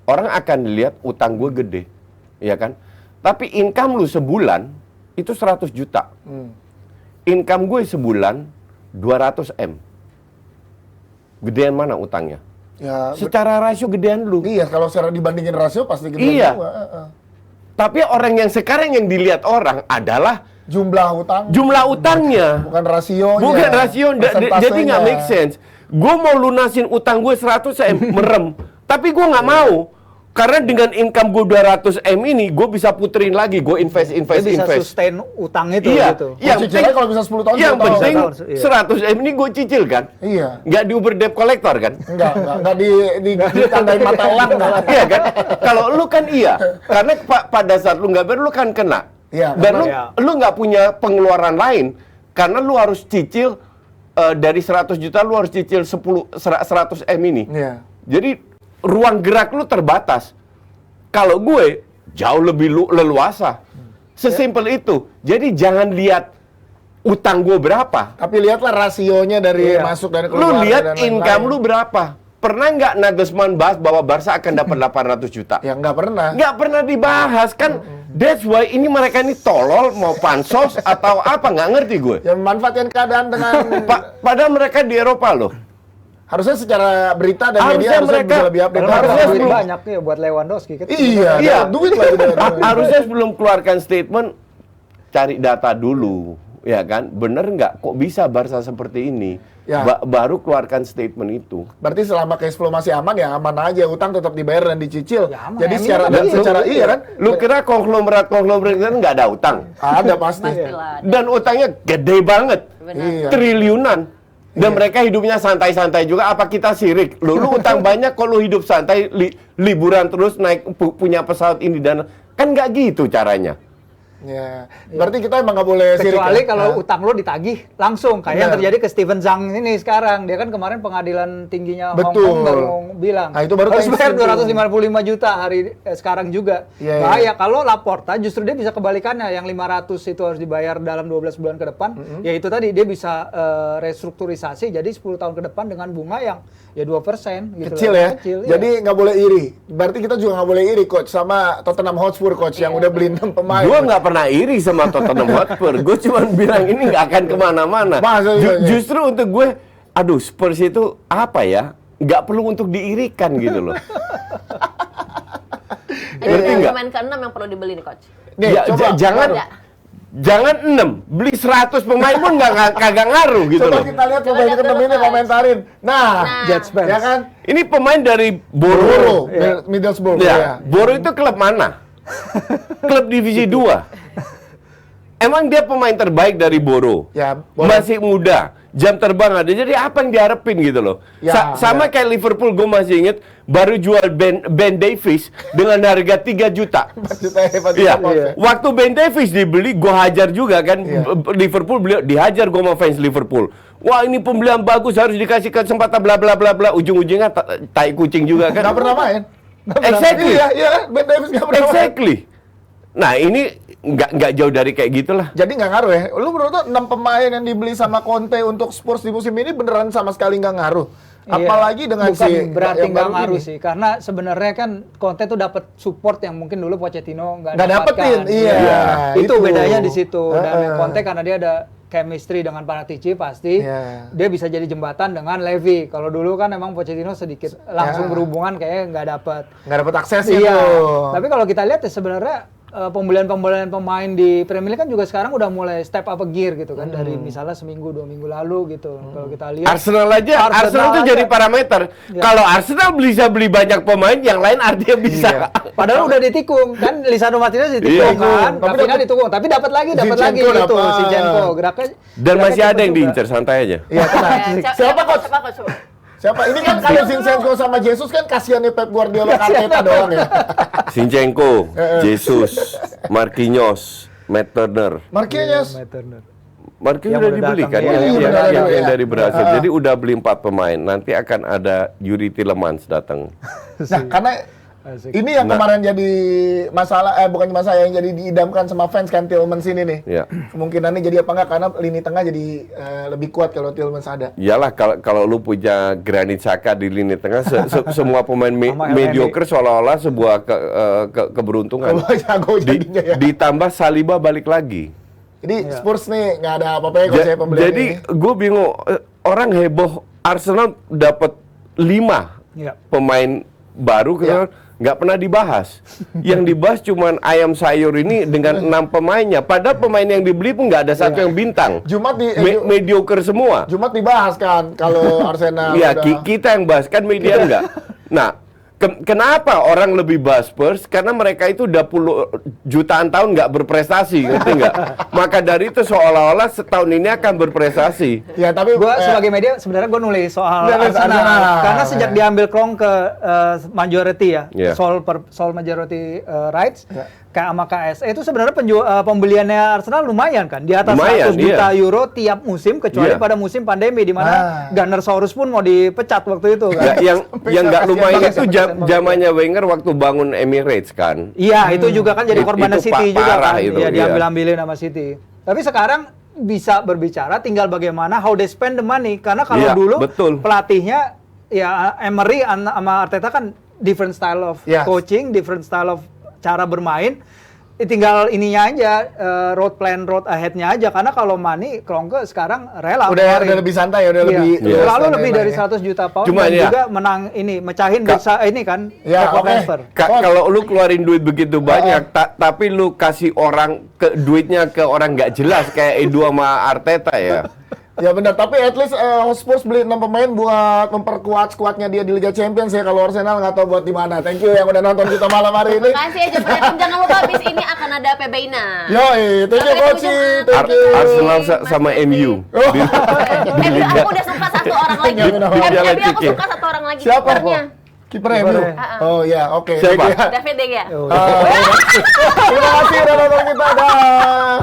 Orang akan lihat utang gue gede, ya kan? Tapi income lu sebulan itu 100 juta. Income gue sebulan 200 M. Gedean mana utangnya? Ya, secara rasio gedean lu. Iya, kalau secara dibandingin rasio pasti gedean juga. Tapi orang yang sekarang yang dilihat orang adalah jumlah utangnya. Bukan rasionya. Bukan rasio. Jadi nggak make sense. Gue mau lunasin utang gue 100 M merem. Tapi gue nggak mau. Karena dengan income gue 200 M ini, gue bisa puterin lagi, gue invest. Bisa sustain utang itu gitu. Yang penting kalau bisa 10 tahun. Yang penting 100 M ini gue cicil kan? Iya. Nggak di Uber debt collector kan? Nggak ditandain mata elang. Iya kan? Kalau lu kan iya. Karena pada saat lu nggak bayar, lu kan kena. Iya. Dan lu nggak punya pengeluaran lain. Karena lu harus cicil, dari 100 juta lu harus cicil 100 M ini. Iya. Jadi ruang gerak lu terbatas. Kalau gue jauh lebih leluasa. Sesimpel itu. Jadi jangan lihat utang gue berapa. Tapi lihatlah rasionya dari masuk dan keluar. Lu lihat income lu berapa. Pernah nggak Nagelsmann bahas bahwa Barca akan dapat 800 juta? Ya nggak pernah. Nggak pernah dibahas kan. That's why ini mereka ini tolol mau pansos atau apa, nggak ngerti gue. Ya memanfaatkan keadaan dengan padahal mereka di Eropa loh. Harusnya secara berita dan media harusnya bisa lebih update. Harusnya duit banyak nih buat Lewandowski. Iya, duit lagi. Harusnya sebelum keluarkan statement cari data dulu, ya kan? Bener nggak? Kok bisa Barca seperti ini? Baru keluarkan statement itu. Berarti selama cash flow masih aman ya aman aja, utang tetap dibayar dan dicicil. Ya, aman, jadi secara iya kan? Lu kira konglomerat kan nggak ada utang? Ada pasti. Dan utangnya gede banget, triliunan. Dan mereka hidupnya santai-santai juga. Apa kita sirik? Lu utang banyak, kok lu hidup santai, liburan terus, naik punya pesawat ini dan kan nggak gitu caranya. Ya, berarti kita emang nggak boleh sirik. Kecuali ya? kalau utang lo ditagih langsung, kayak yang Benar. terjadi ke Steven Zhang ini sekarang. Dia kan kemarin pengadilan tingginya Hong Betul. Kong baru bilang Nah, itu baru harus kayak bayar situ. 255 juta sekarang juga. Iya, Bahaya iya. kalau Laporta justru dia bisa kebalikannya, yang 500 itu harus dibayar dalam 12 bulan ke depan. Ya itu tadi dia bisa restrukturisasi jadi 10 tahun ke depan dengan bunga yang ya 2% gitu. Kecil loh. ya. Kecil, iya. Jadi nggak boleh iri. Berarti kita juga nggak boleh iri coach sama Tottenham Hotspur coach yang udah beli 6 pemain. Gue nggak pernah iri sama Tottenham Hotspur. Gue cuma bilang ini nggak akan kemana-mana. Masa iya, iya. Justru untuk gue, aduh Spurs itu apa ya? Nggak perlu untuk diirikan gitu loh. Ngerti nggak? Pemain ke-6 yang perlu dibeli nih coach. Nih, Ya, coba. jangan Ada. jangan 6, beli 100 pemain pun kagak ngaruh gitu Coba loh. kita lihat Coba pemain lihat ke-6 dulu, ini Coach. komentarin. Nah, Jets fans. ya kan? Ini pemain dari Boro, Boro. Middlesbrough. Ya, Ya. Boro itu klub mana? Klub divisi 2. Emang dia pemain terbaik dari Boro. Ya, Boro. Masih muda, jam terbang ada. Jadi apa yang diharapin gitu loh? Ya, Sama ya. kayak Liverpool, gue masih inget baru jual Ben Davies dengan harga 3 juta. Iya. Waktu Ben Davies dibeli, gue hajar juga kan. Iya. Liverpool beliau dihajar gue sama fans Liverpool. Wah ini pembelian bagus, harus dikasih kesempatan bla bla bla bla. Ujung-ujungnya tai kucing juga kan. Nggak pernah main. Exactly. Iya, iya, Ben Davies nggak pernah main. Exactly. Nah ini nggak jauh dari kayak gitulah. Jadi nggak ngaruh ya? Lu menurut lu 6 pemain yang dibeli sama Conte untuk Spurs di musim ini beneran sama sekali nggak ngaruh? Iya. Apalagi dengan bukan si berarti yang nggak baru ngaruh ini. sih, karena sebenarnya kan Conte tuh dapat support yang mungkin dulu Pochettino nggak Nggak dapetin, iya. Itu Itu. bedanya di situ. Dan Heeh. yang Conte karena dia ada chemistry dengan Paratici pasti, Iya. dia bisa jadi jembatan dengan Levy. Kalau dulu kan emang Pochettino sedikit langsung Ya. berhubungan kayaknya nggak dapat. Nggak dapet akses Iya. itu. Tapi kalau kita lihat ya sebenarnya pembelian pemain di Premier League kan juga sekarang udah mulai step up a gear gitu kan, dari misalnya seminggu 2 minggu lalu gitu. Kalau kita lihat Arsenal tuh aja. jadi parameter. Ya. Kalau Arsenal bisa beli banyak pemain, yang lain artinya bisa. Iya. Padahal udah ditikung kan, Lisandro Martinez ditikung Iya. kan, Tapi Rafinha ditikung, tapi dapat lagi Zinchenko gitu dapat. si Jenko geraknya. Dan masih cepet ada yang juga. diincar, santai aja. Iya, tenang. Siapa coach? Siapa coach? Coba. Siapa? Ini kan kalau Zinchenko sama Jesus kan kasihannya Pep Guardiola Arteta doang ya. Zinchenko, Jesus, Marquinhos, Matt Turner. Marquinhos. Matt Turner. Marquinhos Yang udah udah dibeli datang, kan, iya, yang, iya, yang- iya, yang iya. dari Brasil. Jadi udah beli 4 pemain. Nanti akan ada Yuri Tielemans datang. Nah, karena Asik. ini yang Nah. kemarin jadi masalah, bukan masalah, yang jadi diidamkan sama fans kan Tielemans ini nih. Ya. Kemungkinannya jadi apa enggak karena lini tengah jadi lebih kuat kalau Tielemans ada. Iyalah kalau lu punya Granit Xhaka di lini tengah, semua pemain Sama mediocre seolah-olah sebuah keberuntungan. Kalau jago jadinya ya. Ditambah Saliba balik lagi. Jadi Spurs nih nggak ada apa-apa ya kalau saya pembelian Jadi ini. gue bingung, orang heboh Arsenal dapat 5 Iya. pemain baru, Ya. nggak pernah dibahas. Yang dibahas cuman ayam sayur ini dengan 6 pemainnya. Padahal pemain yang dibeli pun nggak ada satu yang bintang. Jumat di Mediocre semua. Jumat dibahas kan kalau Arsenal Iya, udah- kita yang bahas, kan media enggak. Nah, kenapa orang lebih bahas Spurs? Karena mereka itu udah jutaan tahun nggak berprestasi, ngerti nggak? Maka dari itu seolah-olah setahun ini akan berprestasi. Ya tapi Gue sebagai media sebenarnya gue nulis soal Nulis Arsenal Arsenal. karena sejak diambil Kroenke majority ya, Iya. sole majority rights Iya. kayak sama KSE itu sebenarnya pembeliannya Arsenal lumayan kan, di atas Lumayan, 100 juta iya. euro tiap musim, kecuali Iya. pada musim pandemi di mana Ah. Gunnersaurus pun mau dipecat waktu itu kan. Yang nggak lumayan kasihan itu banget. zamannya Wenger waktu bangun Emirates kan. Iya, itu juga kan jadi korbannya Itu City juga parah kan. itu, Iya, iya. diambil-ambilin sama City. Tapi sekarang bisa berbicara tinggal bagaimana how they spend the money. Karena kalau Iya, dulu betul. pelatihnya ya Emery sama Arteta kan different style of Yes. coaching, different style of cara bermain. Tinggal ininya aja, road plan, road ahead-nya aja. Karena kalau money, Kroenke sekarang rela. udah ngeluarin. lebih santai, udah Iya. lebih Iya. Lalu dan lebih lain-lain dari ya. 100 juta pound Cuma dan ya. juga menang ini, mecahin ini kan, Ya, record oke. transfer. Kalau lu keluarin duit begitu banyak, tapi lu kasih orang duitnya ke orang nggak jelas kayak Edu sama Arteta ya. Ya benar, tapi at least Spurs beli 6 pemain buat memperkuat skuadnya dia di Liga Champions ya. Kalau Arsenal nggak tahu buat di mana. Thank you yang udah nonton kita malam hari ini. Makasih ya Jepang. Jangan lupa abis ini akan ada PB Ina. Yoi, thank you Sampai coach. ketemu Thank you. Arsenal sama MU. Oh. Aku udah suka satu orang lagi. Di Piala MU aku Ciki. suka satu orang lagi. Siapa, kipernya. Kiper MU. Oh ya, oke. Siapa? David De Gea. Oh, Terima kasih udah nonton kita, dah.